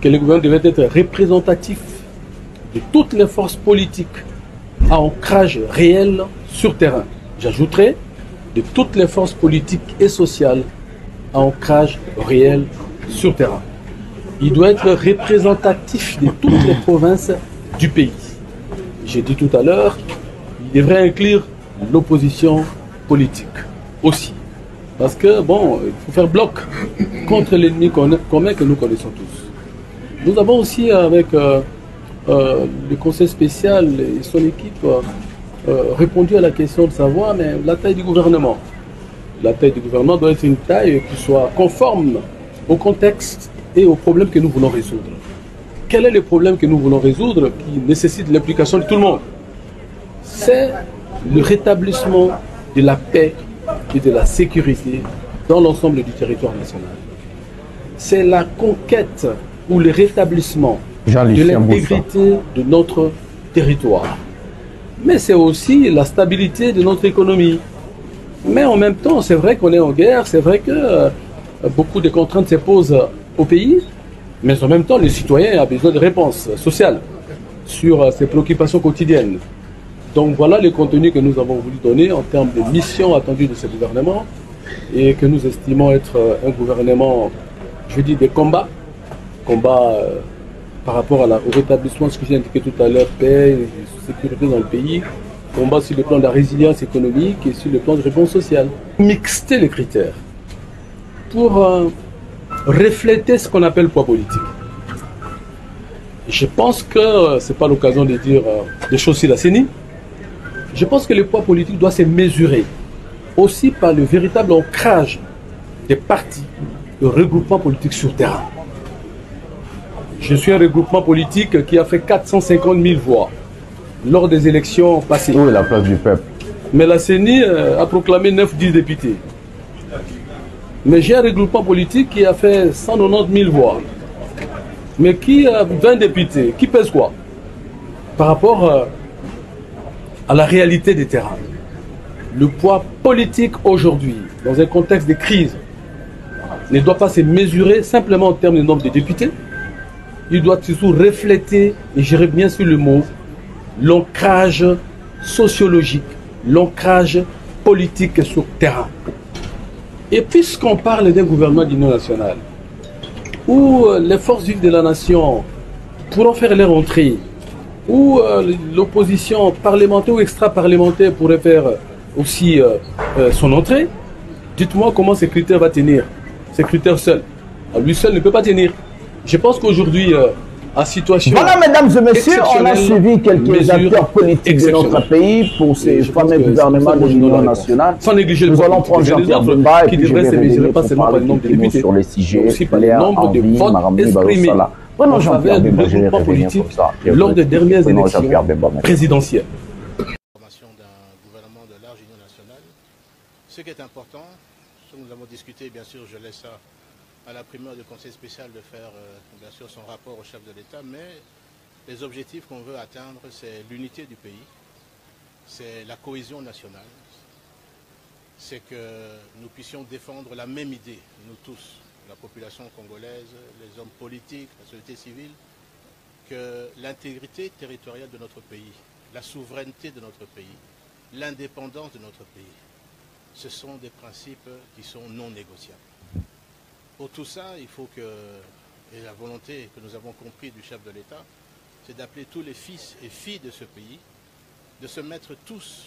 que le gouvernement devait être représentatif de toutes les forces politiques à ancrage réel sur terrain. J'ajouterai de toutes les forces politiques et sociales à ancrage réel sur terrain. Il doit être représentatif de toutes les provinces du pays. J'ai dit tout à l'heure, il devrait inclure l'opposition politique aussi. Parce que, bon, il faut faire bloc contre l'ennemi commun que nous connaissons tous. Nous avons aussi, avec le Conseil spécial et son équipe, répondu à la question de savoir mais la taille du gouvernement. La taille du gouvernement doit être une taille qui soit conforme au contexte et aux problèmes que nous voulons résoudre. Quel est le problème que nous voulons résoudre qui nécessite l'implication de tout le monde? C'est le rétablissement de la paix et de la sécurité dans l'ensemble du territoire national. C'est la conquête ou le rétablissement de l'intégrité de notre territoire. Mais c'est aussi la stabilité de notre économie. Mais en même temps, c'est vrai qu'on est en guerre, c'est vrai que beaucoup de contraintes se posent au pays, mais en même temps, le citoyen a besoin de réponses sociales sur ses préoccupations quotidiennes. Donc voilà le contenu que nous avons voulu donner en termes de mission attendue de ce gouvernement et que nous estimons être un gouvernement, je dis, des combats par rapport au rétablissement de ce que j'ai indiqué tout à l'heure, paix et sécurité dans le pays, combat sur le plan de la résilience économique et sur le plan de réponse sociale. Mixter les critères pour refléter ce qu'on appelle le poids politique. Je pense que ce n'est pas l'occasion de dire des choses sur la CENI. Je pense que le poids politique doit se mesurer aussi par le véritable ancrage des partis, de regroupements politiques sur terrain. Je suis un regroupement politique qui a fait 450 000 voix lors des élections passées. Où est la place du peuple? Mais la CENI a proclamé 9-10 députés. Mais j'ai un regroupement politique qui a fait 190 000 voix. Mais qui a 20 députés. Qui pèse quoi par rapport à la réalité des terrains? Le poids politique aujourd'hui dans un contexte de crise, ne doit pas se mesurer simplement en termes de nombre de députés. Il doit surtout refléter, et j'irai bien sur le mot, l'ancrage sociologique, l'ancrage politique sur terrain. Et puisqu'on parle d'un gouvernement d'union nationale, où les forces vives de la nation pourront faire leur entrée, où l'opposition parlementaire ou extra-parlementaire pourrait faire aussi son entrée, dites-moi comment ce critère va tenir. Ce critère seul. Lui seul ne peut pas tenir. Je pense qu'aujourd'hui, à situation... Voilà, mesdames et messieurs, on a suivi quelques acteurs politiques de notre pays pour ces fameux gouvernements de l'Union nationale. Sans négliger nous allons prendre Jean-Pierre Bemba et puis je vais revenir pour parler effectivement sur les sujets clairs, envie, Maramni, Barosala. Prenons Jean-Pierre Bemba, je vais revenir pour ça. Lors des dernières élections présidentielles. D'un gouvernement de large union nationale. Ce qui est important, ce que nous avons discuté, bien sûr, je laisse ça à la primeur du Conseil spécial de faire, bien sûr, son rapport au chef de l'État, mais les objectifs qu'on veut atteindre, c'est l'unité du pays, c'est la cohésion nationale, c'est que nous puissions défendre la même idée, nous tous, la population congolaise, les hommes politiques, la société civile, que l'intégrité territoriale de notre pays, la souveraineté de notre pays, l'indépendance de notre pays, ce sont des principes qui sont non négociables. Pour tout ça, il faut que, et la volonté que nous avons compris du chef de l'État, c'est d'appeler tous les fils et filles de ce pays, de se mettre tous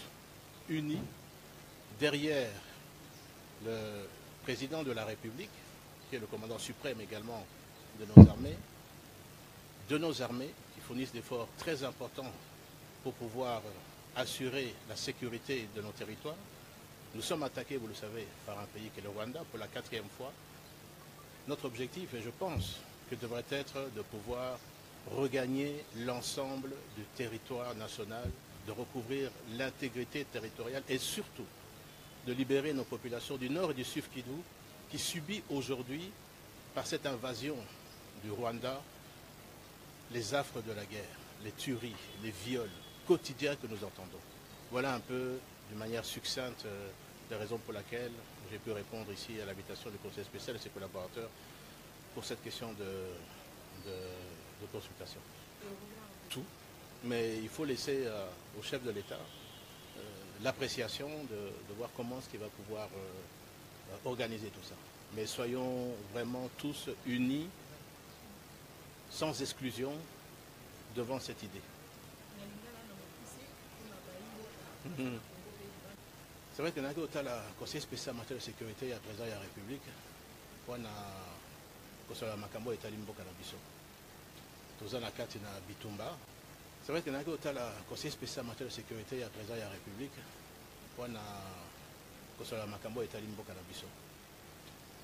unis derrière le président de la République, qui est le commandant suprême également de nos armées, qui fournissent des efforts très importants pour pouvoir assurer la sécurité de nos territoires. Nous sommes attaqués, vous le savez, par un pays qui est le Rwanda pour la 4e fois. Notre objectif, et je pense que devrait être de pouvoir regagner l'ensemble du territoire national, de recouvrir l'intégrité territoriale et surtout de libérer nos populations du nord et du sud Kivu qui subit aujourd'hui, par cette invasion du Rwanda, les affres de la guerre, les tueries, les viols quotidiens que nous entendons. Voilà un peu, d'une manière succincte, les raisons pour lesquelles j'ai pu répondre ici à l'invitation du Conseil spécial et ses collaborateurs pour cette question de consultation. Tout, mais il faut laisser au chef de l'État l'appréciation de voir comment est-ce qu'il va pouvoir organiser tout ça. Mais soyons vraiment tous unis, sans exclusion, devant cette idée. C'est vrai que nous avons le Conseil spécial en matière de sécurité à présent à la République. On a le Makambo et Talimboka na biso. Nous avons la carte na Bitumba. C'est vrai que nous avons le Conseil spécial en matière de sécurité à présent à la République. On a le Makambo et Talimboka na biso.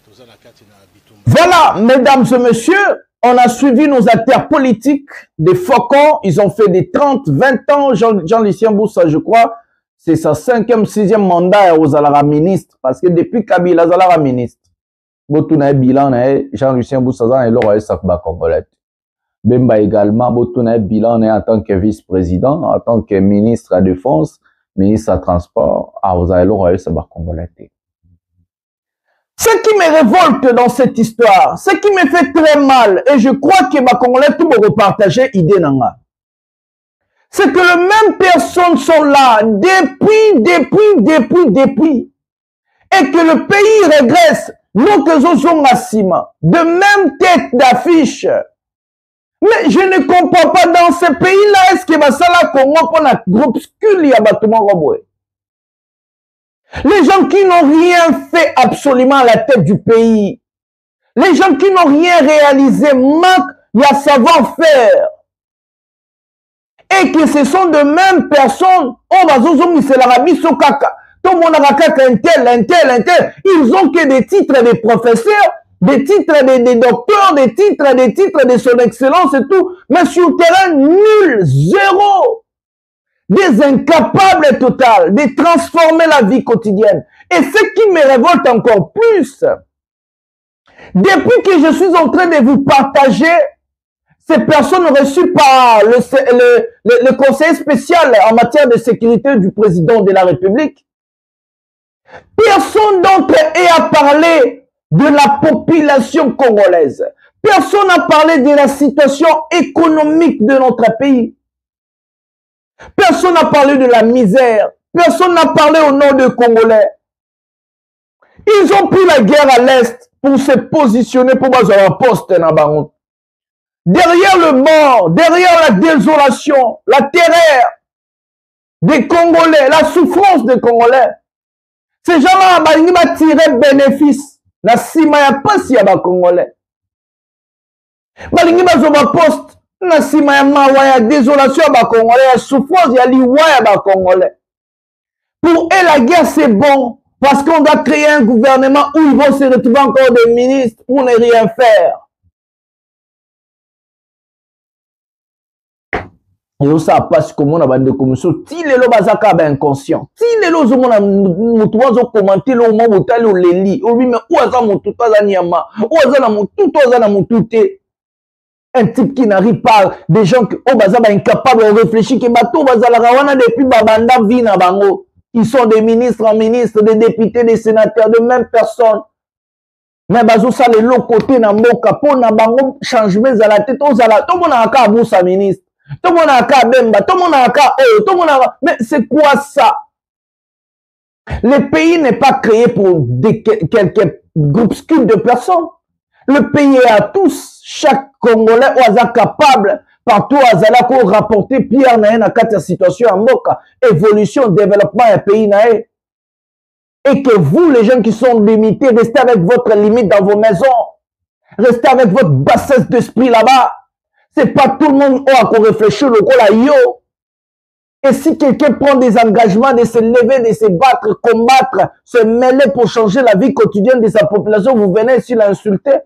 Nous avons la carte na Bitumba. Voilà, mesdames et messieurs, on a suivi nos acteurs politiques des Faucons. Ils ont fait des 30, 20 ans. Jean-Lucien Boussa, je crois. C'est sa 5e, 6e mandat aux Alara ministre. Parce que depuis Kabila Zalara ministre, Botuna bilan, Jean-Lucien Boussazan et Laurent Sakba Congolais. Bemba également, Botuna bilan en tant que vice-président, en tant que ministre à défense, ministre à transport, à Laurent Sakba Congolais. Ce qui me révolte dans cette histoire, ce qui me fait très mal, et je crois que les Congolais tout me repartager idée nanga. C'est que les mêmes personnes sont là depuis, et que le pays régresse, nous que nous Massima, de même tête d'affiche. Mais je ne comprends pas dans ce pays-là, est-ce que Basala Congo pour la groupuscule y a bâtiment roboué? Les gens qui n'ont rien fait absolument à la tête du pays, les gens qui n'ont rien réalisé, manquent, il y a savoir-faire. Et que ce sont de mêmes personnes, oh, bazozomi, c'est l'Arabie Sokaka, tout le monde a kaka intel, ils ont que des titres de professeurs, des titres de docteurs, des titres de son excellence et tout, mais sur le terrain, nul, zéro. Des incapables total de transformer la vie quotidienne. Et ce qui me révolte encore plus, depuis que je suis en train de vous partager ces personnes reçues par le conseil spécial en matière de sécurité du président de la République, Personne d'entre eux a parlé de la population congolaise. Personne n'a parlé de la situation économique de notre pays. Personne n'a parlé de la misère. Personne n'a parlé au nom des Congolais. Ils ont pris la guerre à l'Est pour se positionner pour avoir un poste dans Bango. Derrière le mort, derrière la désolation, la terreur des Congolais, la souffrance des Congolais, ces gens-là ont tiré bénéfice. La sima ya pasi ya ba Congolais. Balingi bazoba poste na sima ya mawa ya désolation ya ba Congolais, ya souffrance ya liwa ya ba Congolais. Pour eux, la guerre c'est bon parce qu'on doit créer un gouvernement où ils vont se retrouver encore des ministres pour ne rien faire. Et ça passe comme on a bande de commission. Si les lois bazaka ba inconscient. Si les lois on a mutuwazo commenter le moment où t'as le leli. Ou mais où aza mutu toza nyama. Où aza na mutu toza na mutute. Un type qui n'arrive pas, des gens qui oh baza ba incapable de réfléchir que bato baza la rawana depuis babanda vina bango. Ils sont des ministres en ministres, des députés, des sénateurs, de même personne. Mais bazo ça les l'autre côté na mboka po na bango changement à la tête ozala tout monde a ka abusa ministre. Tout le monde a qu'à Bemba, tout le monde a qu'à tout le monde a... Mais c'est quoi ça? Le pays n'est pas créé pour quelques groupuscules de personnes. Le pays est à tous. Chaque Congolais est capable, partout à Zala, pour rapporter Pierre Naé dans quatre situations en Moka. Évolution, développement un pays Naé. Et que vous, les gens qui sont limités, restez avec votre limite dans vos maisons. Restez avec votre bassesse d'esprit là-bas. C'est pas tout le monde qui a encore réfléchi le coup là, yo. Et si quelqu'un prend des engagements de se lever, de se battre, combattre, se mêler pour changer la vie quotidienne de sa population, vous venez ici l'insulter.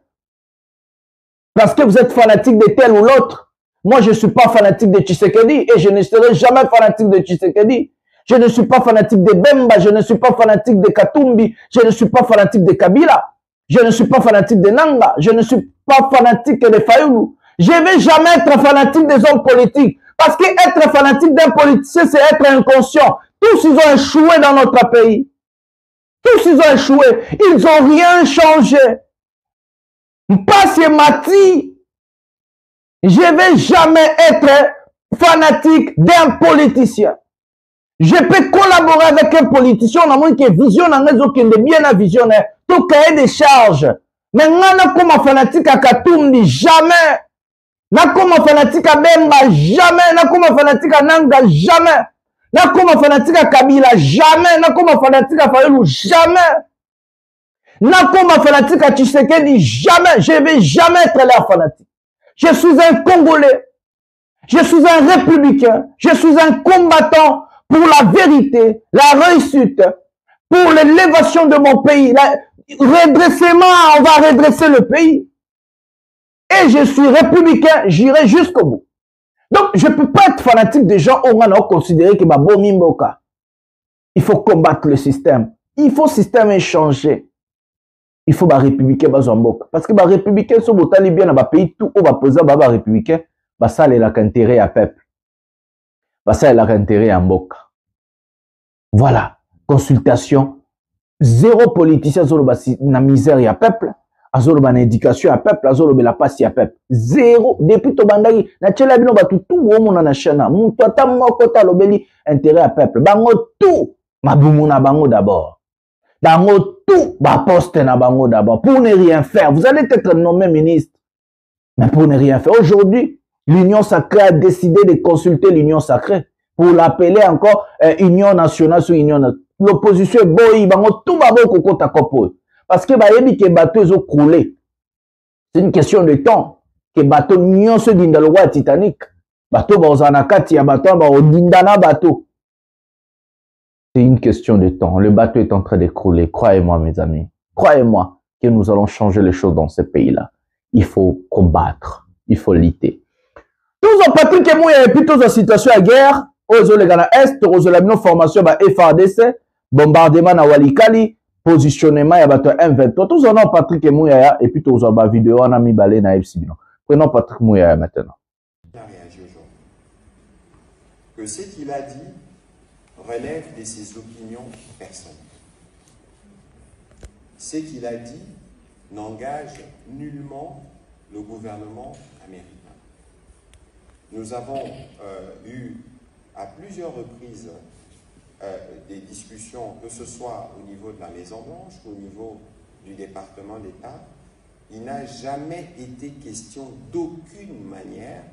Parce que vous êtes fanatique de tel ou l'autre. Moi, je ne suis pas fanatique de Tshisekedi et je ne serai jamais fanatique de Tshisekedi. Je ne suis pas fanatique de Bemba, je ne suis pas fanatique de Katumbi, je ne suis pas fanatique de Kabila, je ne suis pas fanatique de Nanga, je ne suis pas fanatique de Fayoulou. Je ne vais jamais être fanatique des hommes politiques. Parce que être fanatique d'un politicien, c'est être inconscient. Tous, ils ont échoué dans notre pays. Tous, ils ont échoué. Ils n'ont rien changé. Parce que Mati, je ne vais jamais être fanatique d'un politicien. Je peux collaborer avec un politicien, on a moins que vision, on a bien à visionnaire. Tout cahier des charges. Mais on a comme fanatique à Katumbi, jamais. Na comme fanatique à Bemba, jamais. Na comme fanatique à Nanga, jamais. Na comme fanatique à Kabila, jamais. Na comme fanatique à Fayoulou, jamais. Na comme fanatique à Tshisekedi, jamais. Je ne vais jamais être là fanatique. Je suis un Congolais. Je suis un républicain. Je suis un combattant pour la vérité, la réussite, pour l'élévation de mon pays. Redressement, on va redresser le pays. Et je suis républicain, j'irai jusqu'au bout. Donc, je ne peux pas être fanatique des gens où on a considéré que bon mimboka. Il faut combattre le système. Il faut le système changer. Il faut républicain bazamboka. Parce que républicain, si vous avez bien dans le pays, tout où va poser républicain, ça c'est l'intérêt à peuple. Ça c'est l'intérêt à mboka. Voilà. Consultation. Zéro politicien sur la misère et à peuple. Azolo ban éducation à peuple, azolo la passe à peuple. Zéro. Depuis to bandagi, na tchela bino batu tout womo na chana. Muntu ata moko ta lobeli intérêt à peuple. Bango tout mabumu na bango d'abord. Bango tout ba poste na bango d'abord. Pour ne rien faire. Vous allez être nommé ministre. Mais pour ne rien faire. Aujourd'hui, l'Union sacrée a décidé de consulter l'Union sacrée. Pour l'appeler encore Union nationale sur Union nationale. L'opposition est boy, bango tout babo koko ta kopo. Parce que bayebi que bateau ont coulé. C'est une question de temps. Que bateau nyon se dinda le roi Titanic. Bateau ba ozana kati ya bateau ba odindana bateau. C'est une question de temps. Le bateau est en train de couler. Croyez-moi mes amis. Croyez-moi que nous allons changer les choses dans ce pays-là. Il faut combattre. Il faut lutter. Tous en Patrick et moi, il y a plutôt une situation à guerre. Aux les Ghana Est, aux la formation ba FARDC, bombardement na Walikali. Positionnement, il y a M23. Tous en ont Patrick et Mouyaya, et puis tous en bas vidéo, on a mis balé na FCB. Prenons Patrick Mouyaya maintenant. Il a réagi aujourd'hui. Que ce qu'il a dit relève de ses opinions personnelles. ce qu'il a dit n'engage nullement le gouvernement américain. Nous avons eu à plusieurs reprises des discussions, que ce soit au niveau de la Maison-Blanche ou au niveau du département d'État. Il n'a jamais été question d'aucune manière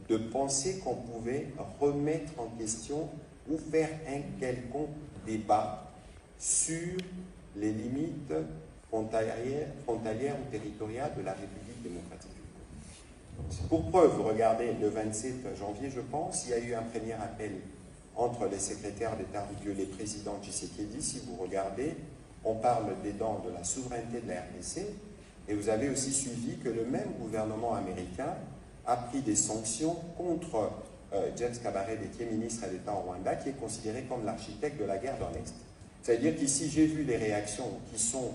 de penser qu'on pouvait remettre en question ou faire un quelconque débat sur les limites frontalières ou territoriales de la République démocratique du Congo. Pour preuve, regardez, le 27 janvier, je pense, il y a eu un premier appel entre les secrétaires d'État et les présidents Tshisekedi. Si vous regardez, on parle dedans de la souveraineté de la RDC, et vous avez aussi suivi que le même gouvernement américain a pris des sanctions contre James Kabarebe, qui est ministre d'État au Rwanda, qui est considéré comme l'architecte de la guerre dans l'Est. C'est-à-dire qu'ici, j'ai vu des réactions qui sont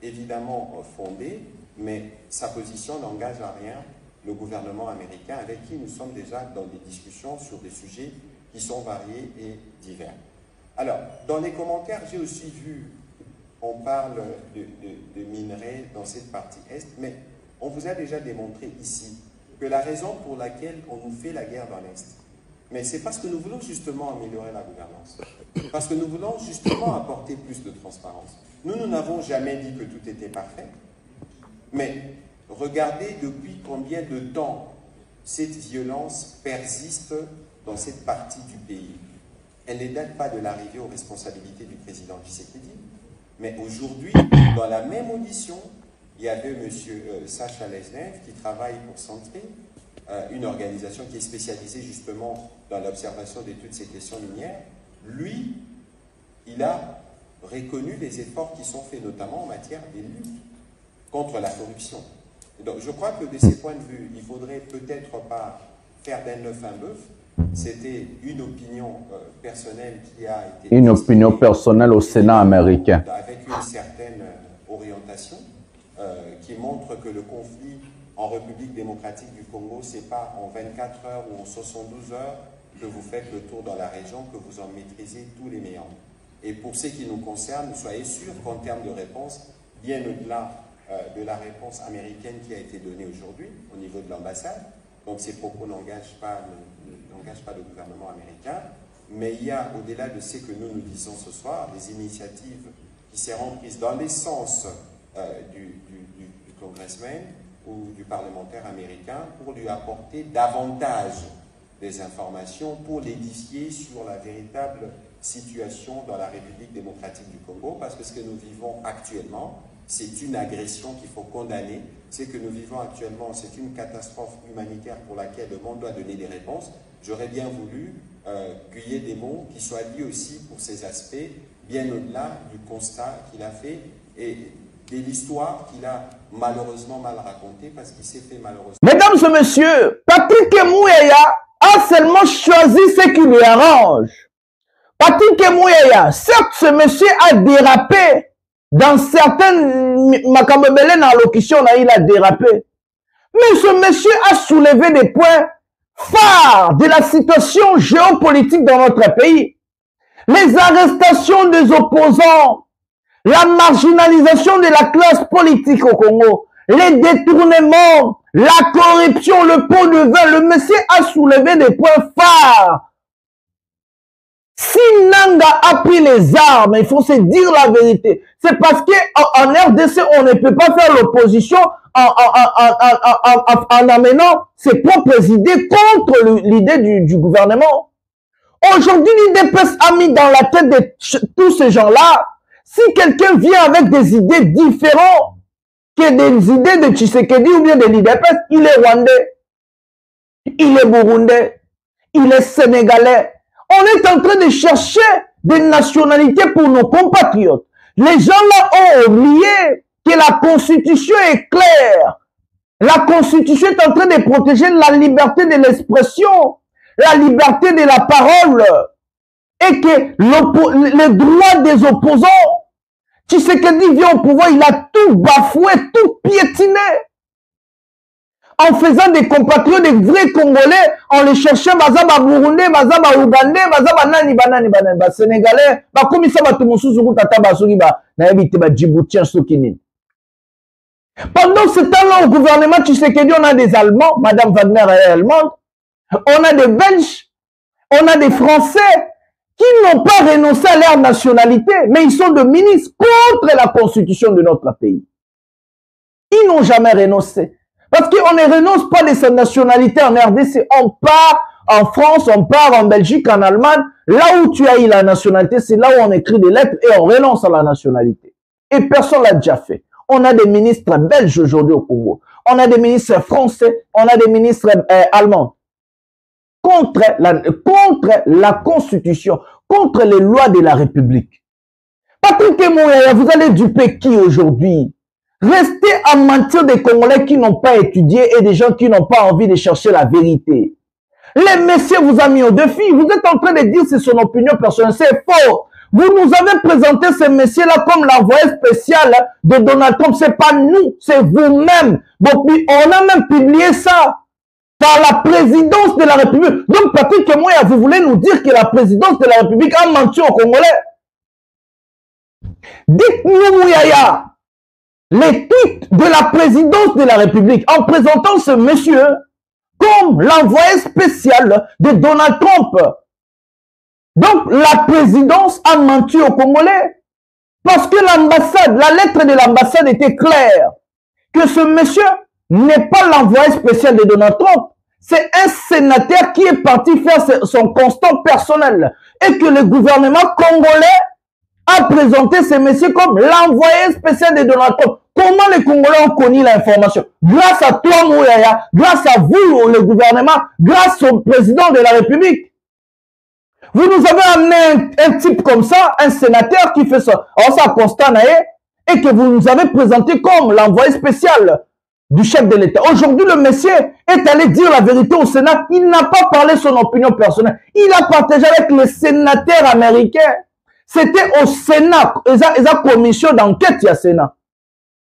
évidemment fondées, mais sa position n'engage à rien le gouvernement américain, avec qui nous sommes déjà dans des discussions sur des sujets qui sont variés et divers. Alors, dans les commentaires, j'ai aussi vu, on parle de minerais dans cette partie Est, mais on vous a déjà démontré ici que la raison pour laquelle on nous fait la guerre dans l'Est, mais c'est parce que nous voulons justement améliorer la gouvernance, parce que nous voulons justement apporter plus de transparence. Nous n'avons jamais dit que tout était parfait, mais regardez depuis combien de temps cette violence persiste dans cette partie du pays. Elle ne date pas de l'arrivée aux responsabilités du président Tshisekedi, mais aujourd'hui, dans la même audition, il y avait M. Sacha Lesnev qui travaille pour Centré, une organisation qui est spécialisée justement dans l'observation de toutes ces questions minières. Lui, il a reconnu les efforts qui sont faits, notamment en matière de lutte contre la corruption. Donc, je crois que de ces points de vue, il ne faudrait peut-être pas faire d'un œuf un bœuf. C'était une opinion personnelle qui a été... Une opinion personnelle au Sénat américain. Avec une certaine orientation qui montre que le conflit en République démocratique du Congo, ce n'est pas en 24 heures ou en 72 heures que vous faites le tour dans la région, que vous en maîtrisez tous les méandres. Et pour ce qui nous concerne, soyez sûrs qu'en termes de réponse, bien au-delà de la réponse américaine qui a été donnée aujourd'hui au niveau de l'ambassade, donc ces propos n'engagent pas le gouvernement américain, mais il y a, au-delà de ce que nous disons ce soir, des initiatives qui seront prises dans les sens du congressman ou du parlementaire américain pour lui apporter davantage des informations, pour l'édifier sur la véritable situation dans la République démocratique du Congo, parce que ce que nous vivons actuellement, c'est une agression qu'il faut condamner. Ce que nous vivons actuellement, c'est une catastrophe humanitaire pour laquelle le monde doit donner des réponses. J'aurais bien voulu qu'il y ait des mots qui soient dits aussi pour ces aspects, bien au-delà du constat qu'il a fait et de l'histoire qu'il a malheureusement mal racontée, parce qu'il s'est fait malheureusement... Mesdames et messieurs, Patrick Mouyaya a seulement choisi ce qui lui arrange. Patrick Mouyaya, certes, ce monsieur a dérapé. Dans certaines macabobelènes allocutions, il a dérapé. Mais ce monsieur a soulevé des points phares de la situation géopolitique dans notre pays. Les arrestations des opposants, la marginalisation de la classe politique au Congo, les détournements, la corruption, le pot de vin. Le monsieur a soulevé des points phares. Si Nanga a pris les armes, il faut se dire la vérité. C'est parce qu'en RDC, on ne peut pas faire l'opposition en amenant ses propres idées contre l'idée du gouvernement. Aujourd'hui, l'IDPS a mis dans la tête de tous ces gens-là, si quelqu'un vient avec des idées différentes que des idées de Tshisekedi ou bien de l'IDPS, il est rwandais, il est burundais, il est sénégalais. On est en train de chercher des nationalités pour nos compatriotes. Les gens là ont oublié que la Constitution est claire. La Constitution est en train de protéger la liberté de l'expression, la liberté de la parole, et que les droits des opposants, Tshisekedi vient au pouvoir, il a tout bafoué, tout piétiné. en faisant des compatriotes, des vrais Congolais, en les cherchant, bazaba Burundais, bazaba Ougandais, bazaba nani, ba Sénégalais, ba komisa ba tumususu kutata ba soki ba, na yebite ba Djiboutien sokinin. Pendant ce temps-là, au gouvernement Tshisekedi, on a des Allemands, Madame Wagner est allemande, on a des Belges, on a des Français qui n'ont pas renoncé à leur nationalité, mais ils sont de ministres contre la constitution de notre pays. Ils n'ont jamais renoncé. Parce qu'on ne renonce pas de sa nationalité en RDC. On part en France, on part en Belgique, en Allemagne. Là où tu as eu la nationalité, c'est là où on écrit des lettres et on renonce à la nationalité. Et personne ne l'a déjà fait. On a des ministres belges aujourd'hui au Congo. On a des ministres français. On a des ministres allemands. Contre la Constitution, contre les lois de la République. Patrick Mouyaya, vous allez duper qui aujourd'hui? Restez à mentir des Congolais qui n'ont pas étudié et des gens qui n'ont pas envie de chercher la vérité. Les messieurs vous ont mis au défi. Vous êtes en train de dire que c'est son opinion personnelle. C'est faux. Vous nous avez présenté ces messieurs-là comme l'envoyé spécial de Donald Trump. C'est pas nous, c'est vous-même. Donc, on a même publié ça par la présidence de la République. Donc, Patrick Mouyaya, vous voulez nous dire que la présidence de la République a menti aux Congolais? Dites-nous, Mouyaya, les tweets de la présidence de la République en présentant ce monsieur comme l'envoyé spécial de Donald Trump. Donc, la présidence a menti aux Congolais parce que l'ambassade, la lettre de l'ambassade était claire que ce monsieur n'est pas l'envoyé spécial de Donald Trump. C'est un sénateur qui est parti faire son constat personnel et que le gouvernement congolais a présenté ce monsieur comme l'envoyé spécial de Donald Trump. Comment les Congolais ont connu l'information? Grâce à toi, Mouyaya, grâce à vous, le gouvernement, grâce au président de la République. Vous nous avez amené un type comme ça, un sénateur qui fait ça, constat et que vous nous avez présenté comme l'envoyé spécial du chef de l'État. Aujourd'hui, le monsieur est allé dire la vérité au Sénat. Il n'a pas parlé son opinion personnelle. Il a partagé avec les sénateurs américains. C'était au Sénat. Il y a commission d'enquête, il y a Sénat.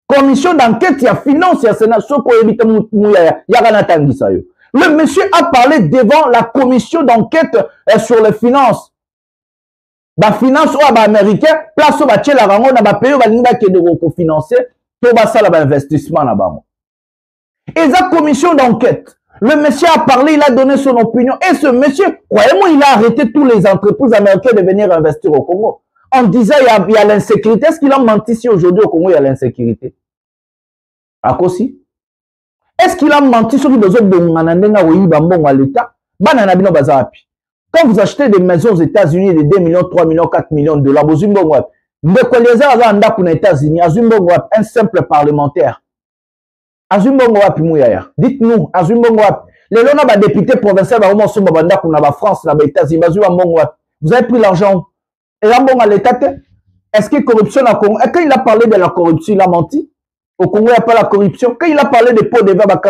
Commission d'enquête, il y a finance, il y a Sénat. Le monsieur a parlé devant la commission d'enquête sur les finances. La finance américaine, place au bâti la rango, na ba pays au balinga qui de financer, tout bas ça la investissement là-bas. Et la commission d'enquête, le monsieur a parlé, il a donné son opinion. Et ce monsieur, croyez-moi, il a arrêté tous les entreprises américaines de venir investir au Congo. En disant, il y a l'insécurité. Est-ce qu'il a menti si aujourd'hui au Congo, il y a l'insécurité? À quoi si? Est-ce qu'il a menti sur les besoins de l'État? Quand vous achetez des maisons aux États-Unis de 2 millions, 3 millions, 4 millions de dollars, un simple parlementaire. Dites-nous, les gens ont député provincial, France, États-Unis, vous avez pris l'argent. Et à l'État, est-ce qu'il y a corruption au Congo? Quand il a parlé de la corruption, il a menti. Au Congo, il n'y a pas la corruption. Quand il a parlé des pots de verre,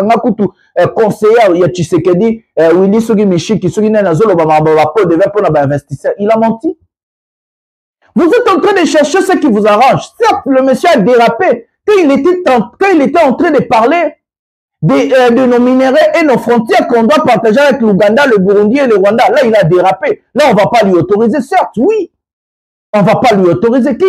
conseiller, il y a Tshisekedi, Willy Sogi Michi, qui Sogi Nenazolo, pot de verre pour l'investisseur, il a menti. Vous êtes en train de chercher ce qui vous arrange. Certes, le monsieur a dérapé. Quand il était en train de parler de nos minéraux et nos frontières qu'on doit partager avec l'Ouganda, le Burundi et le Rwanda, là, il a dérapé. Là, on ne va pas lui autoriser, certes, oui. On ne va pas lui autoriser. Quand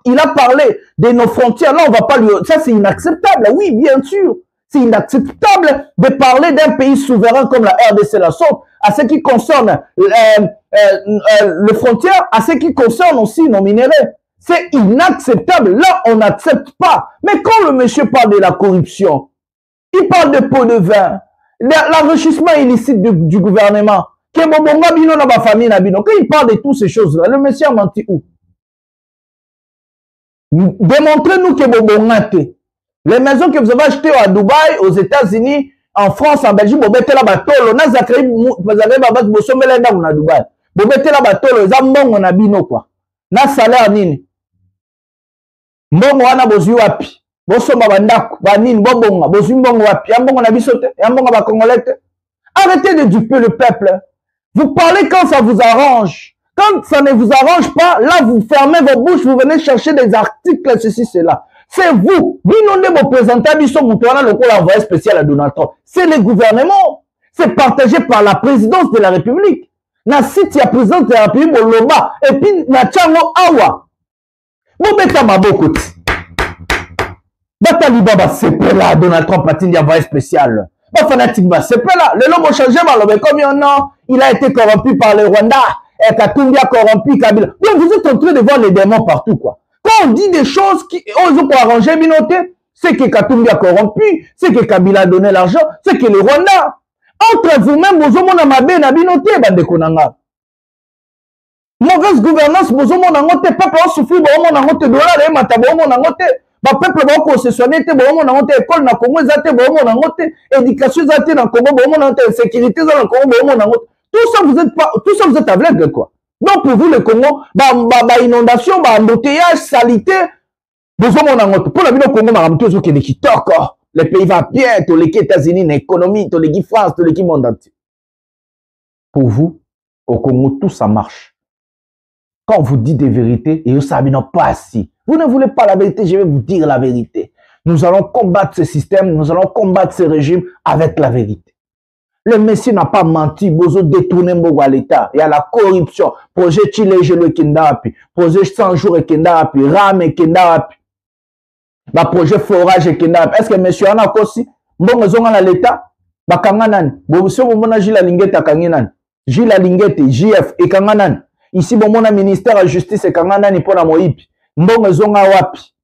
il a parlé de nos frontières, là, on ne va pas lui autoriser. Ça, c'est inacceptable, oui, bien sûr. C'est inacceptable de parler d'un pays souverain comme la RDC, la sorte, à ce qui concerne les frontières, à ce qui concerne aussi nos minéraux. C'est inacceptable. Là, on n'accepte pas. Mais quand le monsieur parle de la corruption, il parle de pots de vin, l'enrichissement illicite du gouvernement, quand il parle de toutes ces choses-là, le monsieur a menti où? Démontrez-nous que les maisons que vous avez achetées à Dubaï, aux États-Unis, en France, en Belgique, vous mettez la batolo, vous mettez la batolo, vous avez quoi? Na salaire nini? Mbongo wana bozui wapi? Bosomba bandako, banini, bobonga, bozui mbongo wapi? Yambongo na bisote, yambongo ba congolais. Arrêtez de duper le peuple. Vous parlez quand ça vous arrange. Quand ça ne vous arrange pas, là vous fermez vos bouches, vous venez chercher des articles, ceci, cela. C'est vous. Binonde vous présentez biso Moutouana le envoyé spécial à Donald Trump. C'est le gouvernement. C'est partagé par la présidence de la République. Na site ya présidence de la République Boloba et puis na Tchango Awa. Bobeta maboko. Batali Baba sepela Donald Trump atindi envoyé spécial. Ba fanatique ba sepela. Le lobo changé malobe comme non, il a été corrompu par le Rwanda. Et Katumbi a corrompu Kabila. Donc vous êtes en train de voir les démons partout quoi. Quand on dit des choses qui ont arrangé Binoté, c'est que Katumbi a corrompu, c'est que Kabila a donné l'argent, c'est que le Rwanda. Entre vous-même, vous avez un mabé na Binoté, bandekonanga. Mauvaise gouvernance, vous avez un peuple a souffert, vous avez un dollar, et mata, vous avez un peuple a concessionné, vous avez un école na Congo, vous avez un éducation dans Congo, vous avez une sécurité dans le Congo, vous avez un tout ça vous êtes aveugle quoi. Donc pour vous le Congo, inondation, embouteillage, salité, besoin mon pour la vie au Congo, ma tout qui est kitoko. Le pays va bien, tous les États-Unis, l'économie, tous les France, tous les monde entier. Pour vous, au Congo, tout ça marche. Quand on vous dit des vérités, et vous savez non pas si. Vous ne voulez pas la vérité, je vais vous dire la vérité. Nous allons combattre ce système, nous allons combattre ce régime avec la vérité. Le Messie n'a pas menti, Bozo détourné à l'État. Il y a la corruption. Projet Chile, je le Kendapi. Projet 100 jours et Kendapi. Ram et Kendapi. Le projet forage et Kendapi. Est-ce que monsieur en a aussi? Bon, ils ont à l'État. Bakanganan. Bon, si vous avez Gila Lingette à Kanginan. Gila Lingette, JF et Kanganan. Ici, bon, mon ministère de la justice et Kanganan et pour la Moïp. Bon, ils ont à Wapi.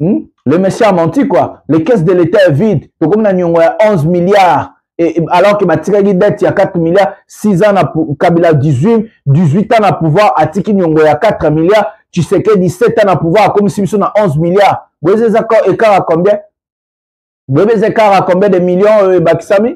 Le Messie a menti, quoi. Les caisses de l'État est vide. Donc, comme on a 11 milliards. Et alors que Matiragi dette, il y a 4 milliards, 6 ans, Kabila 18 ans à pouvoir, Atiki Nyongo, il y a 4 milliards, tu sais que 17 ans à pouvoir, comme si on a 11 milliards. Vous voyez ces écarts à combien? Vous voyez ces écarts à combien de millions, Bakisami?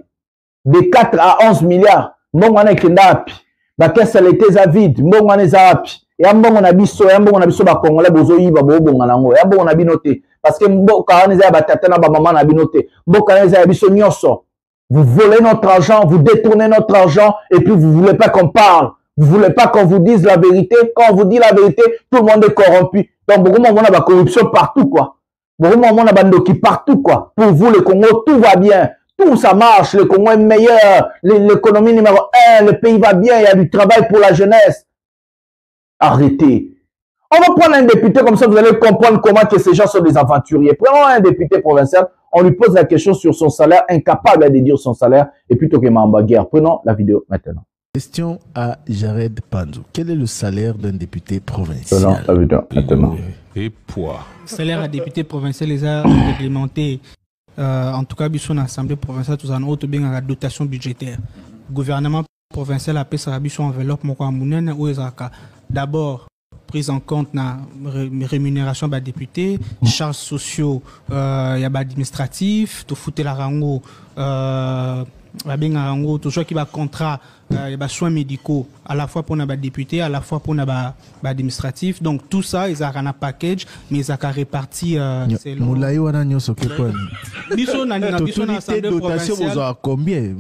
De 4 à 11 milliards. Bon, on a Kendapi. Bakes, elle était vide. Bon, on est Zapi. Et un bon, on a biso, on a biso, Congolais, Bozoï, Babo, bon, on a bon, on a binoté. Parce que bon, quand on est à Batatana, maman a binoté. Bon, quand on est à biso, Nyoso. Vous volez notre argent, vous détournez notre argent, et puis vous voulez pas qu'on parle. Vous voulez pas qu'on vous dise la vérité. Quand on vous dit la vérité, tout le monde est corrompu. Donc, beaucoup de monde a la corruption partout, quoi. Beaucoup de monde a bandoki partout, quoi. Pour vous, le Congo, tout va bien. Tout ça marche. Le Congo est meilleur. L'économie numéro 1. Le pays va bien. Il y a du travail pour la jeunesse. Arrêtez. On va prendre un député comme ça, vous allez comprendre comment que ces gens sont des aventuriers. Prenons un député provincial. On lui pose la question sur son salaire, incapable de dire son salaire, et plutôt que Mamba Guerre. Prenons la vidéo maintenant. Question à Jared Panzo. Quel est le salaire d'un député provincial? Prenons la vidéo maintenant. Et poids. Le salaire à député provincial les a réglementé. En tout cas, son assemblée provinciale, tout en haut, bien la dotation budgétaire. Le gouvernement provincial a payé sa enveloppe, d'abord, prise en compte na rémunération des députés, charges sociaux, y a administratif, tout foutre la rango, toujours qui va contrat, y a soins médicaux, à la fois pour les députés, à la fois pour les administratifs. Donc tout ça, ils ont un package, mais ils ont réparti. Moulaï wana nyoso kepon. Dotation vous a combien?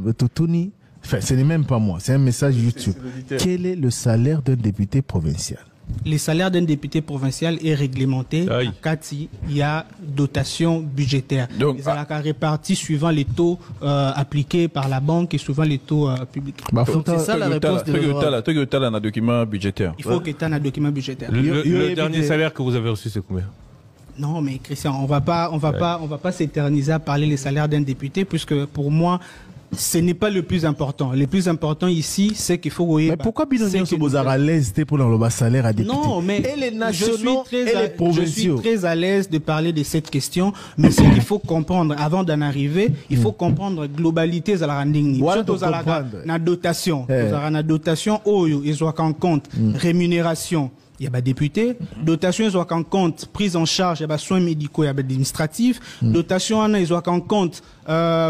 Enfin, ce n'est même pas moi, c'est un message YouTube. Quel est le salaire d'un député provincial? Le salaire d'un député provincial est réglementé. Quand il y a dotation budgétaire. Donc, ils ont réparti suivant les taux appliqués par la banque et suivant les taux publics. C'est ça la réponse de un document budgétaire. Il faut que tu aies un document budgétaire. Le dernier salaire que vous avez reçu, c'est combien? Non, mais Christian, on va pas s'éterniser à parler des salaires d'un député, puisque pour moi, ce n'est pas le plus important. Le plus important ici, c'est qu'il faut... Mais pourquoi Binonio se pose à l'aise pour le salaire à député? Non, mais et les nationaux je suis très à l'aise de parler de cette question, mais ce qu'il faut comprendre, avant d'en arriver, il faut comprendre la globalité de la rending. Surtout la dotation. La dotation, ils ont en compte rémunération. Il y a des députés, dotation, ils ont en compte prise en charge, il y a des soins médicaux, il y a des administratifs, dotation, ils ont en compte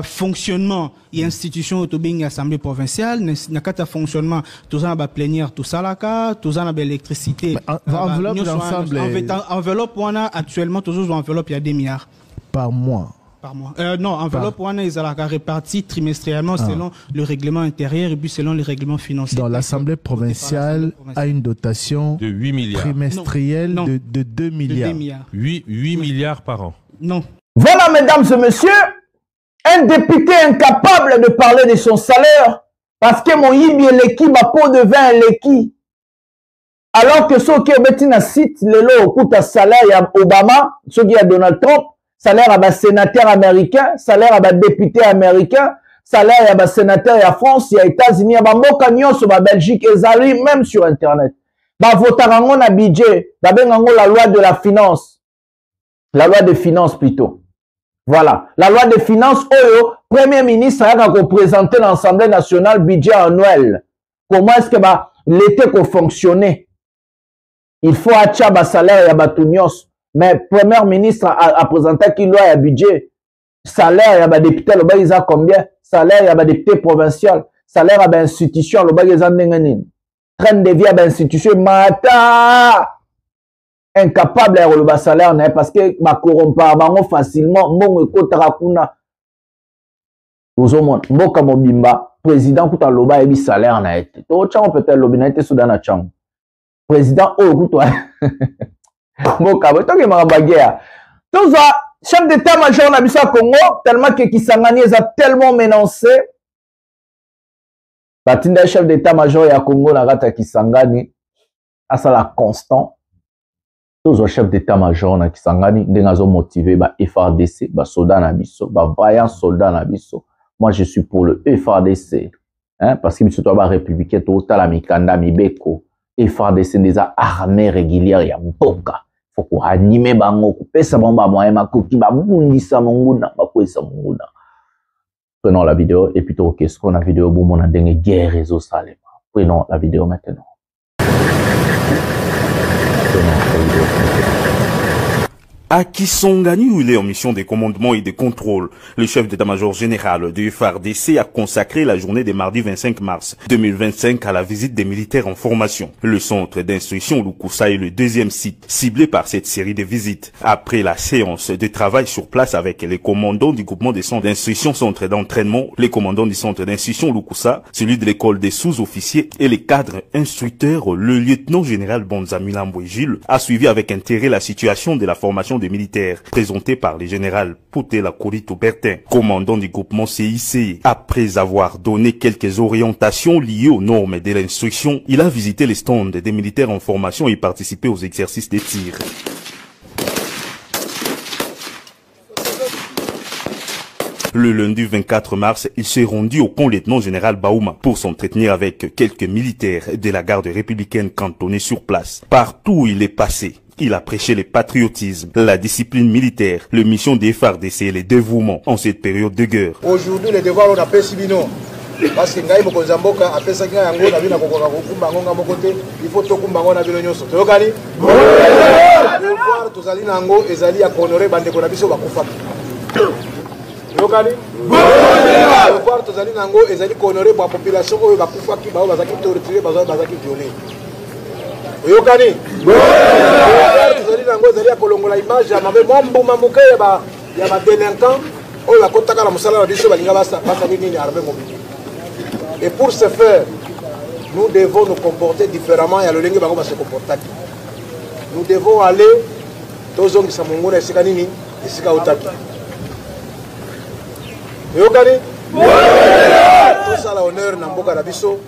fonctionnement et institution autobing assemblée provinciale, n'a qu'à fonctionnement, tout ça, va plénière, tout ça, là, tout ça, l'électricité. Enveloppe d'ensemble. Enveloppe, on a actuellement, toujours enveloppe, il y a 2 milliards. Par mois. Par mois. Non, enveloppe wana ils ont réparti trimestriellement selon le règlement intérieur et puis selon les règlements financiers. Donc l'Assemblée provinciale a une dotation de 8 milliards trimestrielle de 2 milliards. 8 milliards par an. Non. Voilà, mesdames et messieurs, un député incapable de parler de son salaire parce que mon yibi eleki, ma peau de vin eleki. Alors que ceux qui ont un site, le coûte à salaire à Obama, ceux qui ont Donald Trump, salaire à sénateur américain, salaire à député américain, salaire à sénateur à France, il y a États-Unis, il y a Mboka sur la Belgique, et même sur Internet. Bah, votarango na budget, d'abord la loi de la finance. La loi des finances plutôt. Voilà. La loi des finances, Premier ministre a représenté l'Assemblée nationale budget annuel. Comment est-ce que l'été peut fonctionner? Il faut acheter un salaire et un mais Premier ministre a présenté qu'il doit y a budget. Salaire et un député, le bas, ils ont combien? Salaire et un député provincial. Salaire et une institution, le bas, ils ont train de vie à une institution. Mata! Incapable de le salaire, parce que ma corrompre facilement, mon ekotarakuna. Ozomon, mboka mobimba, président kuta loba ebi salaire na été. To chango peut-être lobi na été Soudan chango. Président kuta. Mboka bo toke marabagea. Toza chef d'état-major na biso Congo tellement que Kisangani a tellement menacé. Batinda chef d'état-major ya Congo na rata Kisangani asa la constant. Tous les chefs d'état-major na Kisangani ndengazo motivé ba FRDC ba soldat na biso ba vaillant soldat na biso. Moi je suis pour le FRDC hein parce que biso to ba républicain to tala mikanda mibeko FRDC des armées régulières ya mboka faut ko animer bango ko pesa bomba moyen makoki ba bundisa monguna ba kwesa monguna. Prenons la vidéo et puis to qu'est-ce qu'on a vidéo bon mon ndenge guerre réseau salema. Prenons la vidéo maintenant. À Kisangani, où il est en mission de commandement et de contrôle, le chef d'état-major général du FARDC a consacré la journée de mardi 25 mars 2025 à la visite des militaires en formation. Le centre d'instruction Lukusa est le deuxième site ciblé par cette série de visites. Après la séance de travail sur place avec les commandants du groupement des centres d'instruction centre d'entraînement, les commandants du centre d'instruction Lukusa, celui de l'école des sous-officiers et les cadres instructeurs, le lieutenant général Bonzamila Mbouejil a suivi avec intérêt la situation de la formation des militaires, présenté par le général Poutela Kourito Bertin, commandant du groupement CIC. Après avoir donné quelques orientations liées aux normes de l'instruction, il a visité les stands des militaires en formation et participé aux exercices de tir. Le lundi 24 mars, il s'est rendu au camp lieutenant général Baouma pour s'entretenir avec quelques militaires de la garde républicaine cantonnés sur place. Partout où il est passé, il a prêché le patriotisme, la discipline militaire, le mission des FARDC et le dévouement en cette période de guerre. Aujourd'hui, le devoir on a fait Sibino. Parce que Ngaï Mokozamboka a fait ça qu'il y a un gros navire à Kokumbango à mon côté. Il faut tout Kumbango à Vilonyoso. Tu vois, le devoir, tous allés Nango et Zali à honorer Bandeko Nabiso Bakufaki. Tu vois, le devoir, tous allés Nango et Zali honorer la population où Bakufaki, Bazaki torturé, Bazaki violé. Yokani tozali nango ezali ya kolongola image ya mabe mombuma moke ya badelinquant oyo bakotaka na mosala na biso balinga basali nini armée mobile. Et pour ce faire, nous devons nous comporter différemment ya lolenge bango base comportaki. Nous devons aller tozongisa mongo na esika nini esika otaki. Yokani tosala honneur na mboka na biso,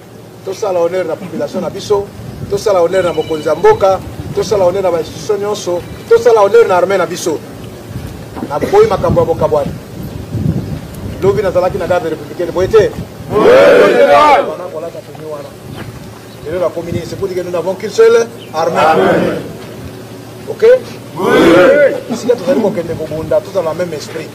tosala honneur na population na biso, tosala honneur na mokonzi ya mboka, tosala honneur na institution nyonso, tosala honneur na armée na biso. Na boyi makambo ya boka bwana. Lobi nazalaki na garde républicaine boye te. C'est pour dire que nous n'avons qu'une seule armée. Ok? Ici, nous allons tous dans le même esprit.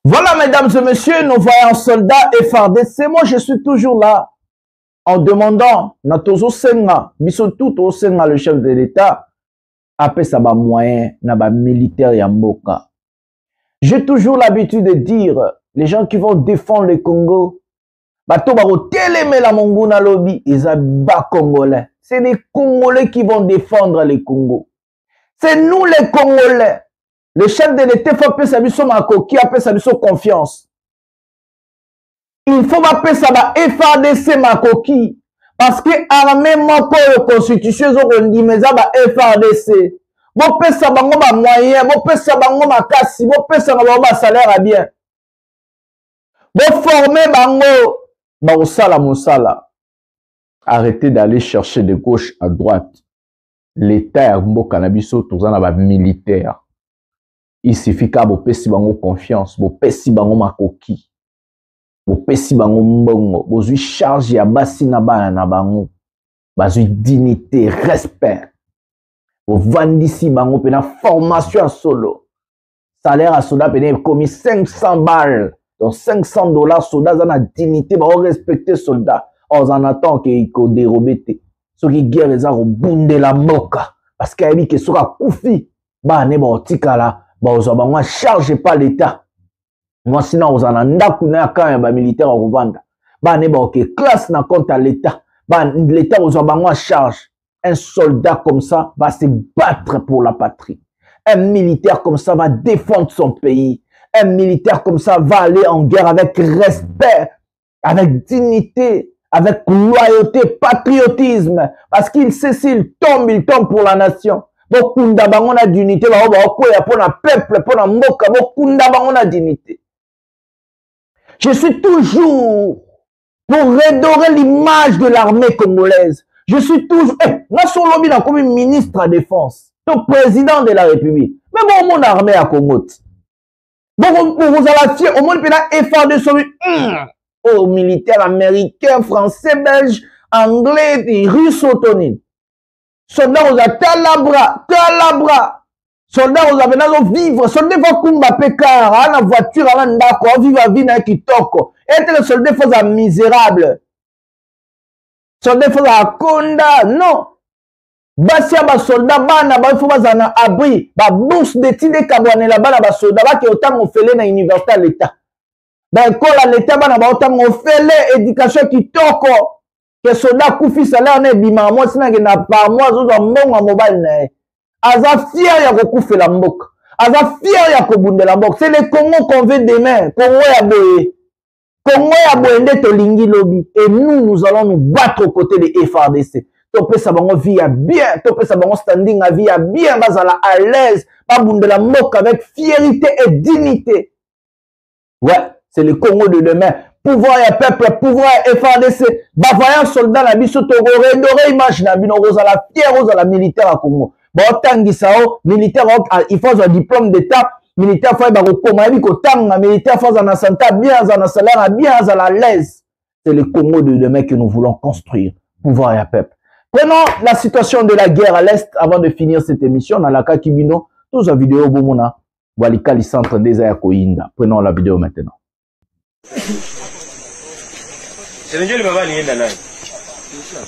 Voilà, mesdames Mesdames et messieurs, nos voyants soldats FARDC, moi je suis toujours là en demandant, Natozo Senga, Bisotout au Senga, le chef de l'État, après ça va moyen, na ba militaire Yamboka. J'ai toujours l'habitude de dire, les gens qui vont défendre le Congo, bato baro télémé la Monguna lobby, ils sont bas Congolais. C'est les Congolais qui vont défendre le Congo. C'est nous les Congolais. Le chef de l'État faut appeler sa mission Makoki, appeler sa mission confiance. Il faut appeler ça FARDC Makoki. Parce que armée moko la constitution ont dit mais ça va FARDC. Bo pesa bango ba moyen, bo pesa bango makasi, bo pesa bango ba salaire à bien. Bo former bango ba osala mosala. Arrêtez d'aller chercher de gauche à droite. L'État mboka na biso tozana ba militaire. Il suffit qu'à bo pesi bango confiance, bo pesi bango makoki. Bo pesi bango mbongo, bo zui charge ya basi na bana na bango. Ba zui dignité, respect. Bo vandisi bango pena formation à solo. Salaire à soldat pena commis 500 balles. Donc $500 soldat zana dignité, ba respecter soldat. On en attend qu'il ko dérobete. Ce qui guerre les arts au bunde la moka. Parce qu'il y a dit que sera koufi. Ba ne ba otikala. Ba ozabango charge pas l'État. Moi sinon on en a kuna quand ba militaire au Rwanda. Ba ne ba ok classe na compte à l'État. Ba l'État ozabango charge. Un soldat comme ça va se battre pour la patrie. Un militaire comme ça va défendre son pays. Un militaire comme ça va aller en guerre avec respect, avec dignité, avec loyauté, patriotisme. Parce qu'il sait s'il tombe pour la nation. Beaucoup d'abord a d'unité, pour le peuple, pour la moka, beaucoup d'abord a d'unité. Je suis toujours pour redorer l'image de l'armée congolaise. Je suis toujours, moi sur lobby comme ministre de la Défense, le président de la République. Mais bon, mon armée à Congo. Bon, vous allez fier, au monde pénal effort de sauver, aux militaires américains, français, belges, anglais, et russes autonomes. Soldats, vous avez talabra. Soldats, vous avez vivre. Soldats, vous kumba pekara, la voiture, la ndako, vivre la vie na kitoko. Et les soldats, vous êtes misérables. Soldats, vous êtes konda, non. Basia ba soldat bana ba faut bazana abri ba bourse d'études kabwane la bana ba soldat ba ke autant ofele na université l'état ba école l'état bana ba autant ofele éducation kitoko que soldat kufi salaire na bima mo sina ke na par mois zo mbongo mobile na aza fier ya kokufela mboka aza fier ya kobundela mboka c'est le Congo qu'on veut demain Congo ya boye nde tolingi lobi et nous allons nous battre aux côtés des FARDC. Topé sa bango vie à bien, topé sa bango standing à vie à bien, bazala à l'aise, pas bout de la moque avec fierté et dignité. Ouais, c'est le Congo de demain. Pouvoir et peuple, pouvoir et FARDC. Bah, voyant soldat la biso to redoré image na bino rosa la fière rosa la militaire à Congo. Bah, tangi sao, militaire il faut un diplôme d'état, militaire faut ba ko ma bi ko tanga, militaire faut un santé bien, un salaire bien, à l'aise. C'est le Congo de demain que nous voulons construire. Pouvoir et peuple. Prenons la situation de la guerre à l'Est avant de finir cette émission. Dans la Kakibino, tous la vidéo Bomona, Walikali Centre des Koinda. Prenons la vidéo maintenant.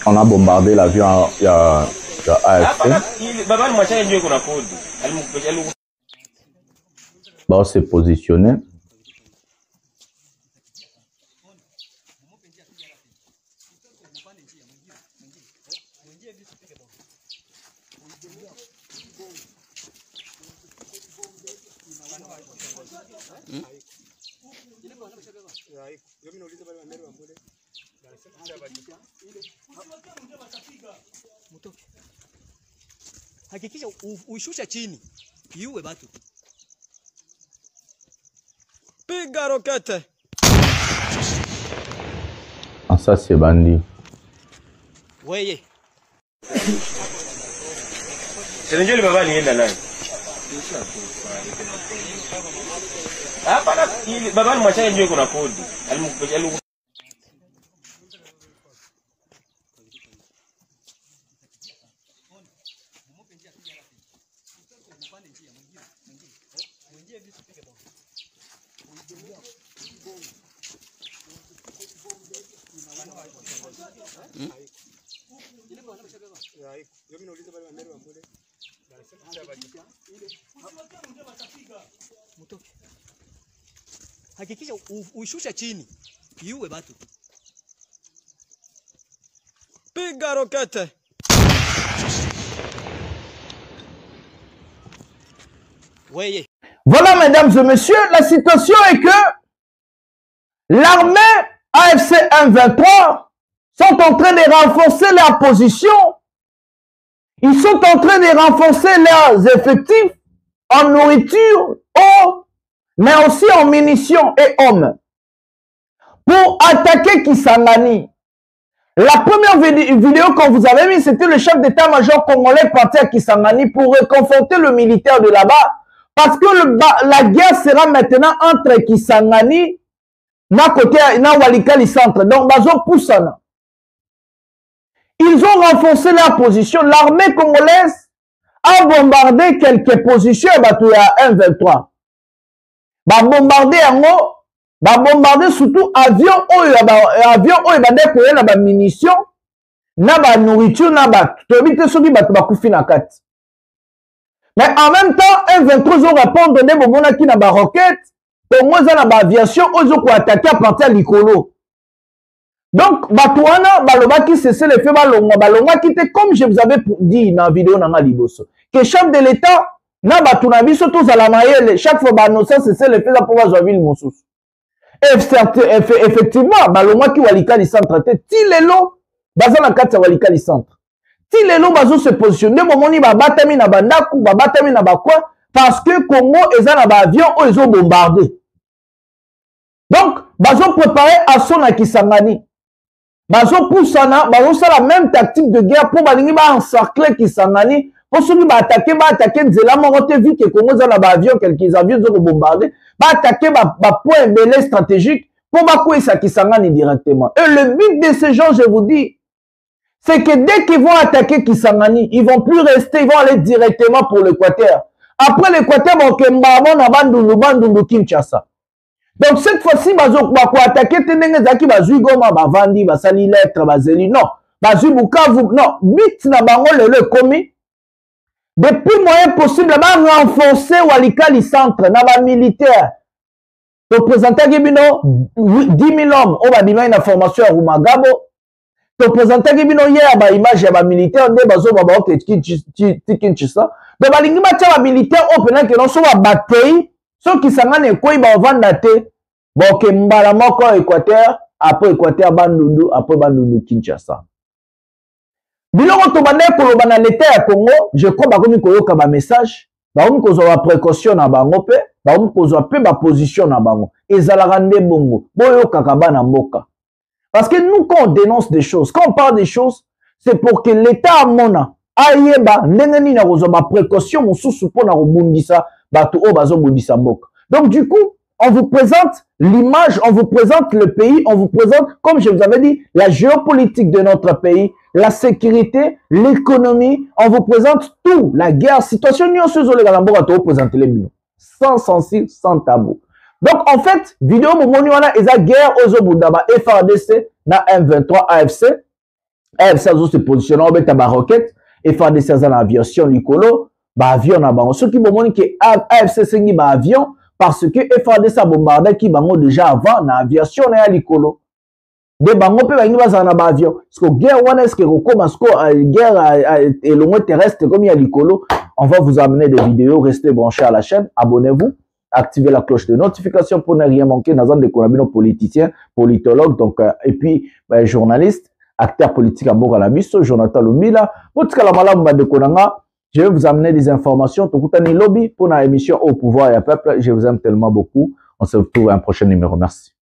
On a bombardé l'avion à AFP. Bon, on s'est positionné. Hakikisha ushusha chini iue watu. Piga rokete. Ah, ça c'est bandit. Weye. Senjoli baba nienda naye. Hapana, baba mwacha ndio kuna kodi. Hakikisha uishusha chini. Iue batu. Piga rokete. Voyez. Voilà, mesdames et messieurs, la situation est que l'armée AFC M23 sont en train de renforcer leur position. Ils sont en train de renforcer leurs effectifs en nourriture, eau, mais aussi en munitions et hommes pour attaquer Kisangani. La première vidéo qu'on vous avait mise, c'était le chef d'état-major congolais parti à Kisangani pour réconforter le militaire de là-bas. Parce que la guerre sera maintenant entre Kisangani na côté na Walikali centre. Donc, Bazo Poussana. Ils ont renforcé leur position. L'armée congolaise a bombardé quelques positions à M23. Ba bombardé surtout avion et ba munitions, na ba nourriture, na ba tobite soki ba kufi na kati. Mais en même temps, M23 ont répondu de bomona ki na ba roquette, Congo za na ba aviation ozo ko attaquer à partir de Likolo. Donc batouana balobaki cesser le fait balongwa qui était comme je vous avais dit dans la vidéo na liboso. Que chef de l'État na batuna biso tous à la mayele chaque fois ba annoncer cesser le fait la pour va ville mosusu. Effectivement, balongwa ki Walikali centre ti lelo baza na kati ya Walikali centre. Ti lelo bazo se positionner momoni ba batami na bandaku ba batami na bakwa parce que Congo eza na ba avion o ezo bombarder. Donc bazo préparer assaut na Kisangani. Bazo poussana bazo ça la même tactique de guerre pour balingi ba encercler Kisangani pour ceux qui ba attaquer nzela moko te vu que Congo eza na ba avion quelques avions zo bombarder ba attaquer ba point belé stratégique pour ba kouisa Kisangani directement. Et le but de ces gens, je vous dis, c'est que dès qu'ils vont attaquer Kisangani, ils vont plus rester, ils vont aller directement pour l'Équateur. Après l'Équateur, Bandundu Kinshasa. Donc cette fois-ci, bazo attaquer Tenenge Zaki bazui Goma, Bavandi, Basali Lettre, Bazeli, non. Bazui Bukavu, non. Bit na bango le commis. Depuis moyen possible, ba renforcer Walikali centre, na ba militaire. Représentant Gibino, 10 000 hommes, on va dire une information à Rumagabo. Représentant Gibino, hier, ba image ya militaire, on dit bazo baba ok Kinshasa. Mais balingi ba militaire, on peut que non soit bataille, ceux qui s'engagent quoi, ils vont vendre te. Bon, que mbala moko Équateur, après Équateur Bandundu, après Bandundu Kinshasa. Biloko to bande ko bana l'État ya Congo, je crois ba komi ko yoka ba message, ba komi ko zo précaution na bango pe, ba komi ko zo pe ba position na bango. Ezalaka nde bongo, boyo kaka bana mboka. Parce que nous quand on dénonce des choses, quand on parle des choses, c'est pour que l'État amona ayeba ndenge nini na ko ba précaution mosusu po na ko bundisa bato o bazo bundisa mboka. Donc du coup, on vous présente l'image, on vous présente le pays, on vous présente, comme je vous avais dit, la géopolitique de notre pays, la sécurité, l'économie, on vous présente tout, la guerre, situation, sans censure, sans tabou. Donc en fait, vidéo momoniwana eza guerre aux Boudaba FARDC na M23 AFC. AFC a se positionné au beta ba roquette, FARDC a en aviation Likolo, ba avion na bango. Ceux qui bomoni que AFC sengi ba avion parce que FARDC a bombardé qui bango déjà avant na aviation na Likolo. De bango pe bangi baza na ba avion. Parce que guerre wana est-ce que commence guerre et le terrestre comme il y a Likolo, on va vous amener des vidéos, restez branchés à la chaîne, abonnez-vous. Activez la cloche de notification pour ne rien manquer dans un des politiciens, politologues, donc, et puis, journalistes, acteurs politiques à Mogalabiso, Jonathan Lumbila, je vais vous amener des informations, Tokutani Lobby, pour une émission au pouvoir et au peuple. Je vous aime tellement beaucoup. On se retrouve à un prochain numéro. Merci.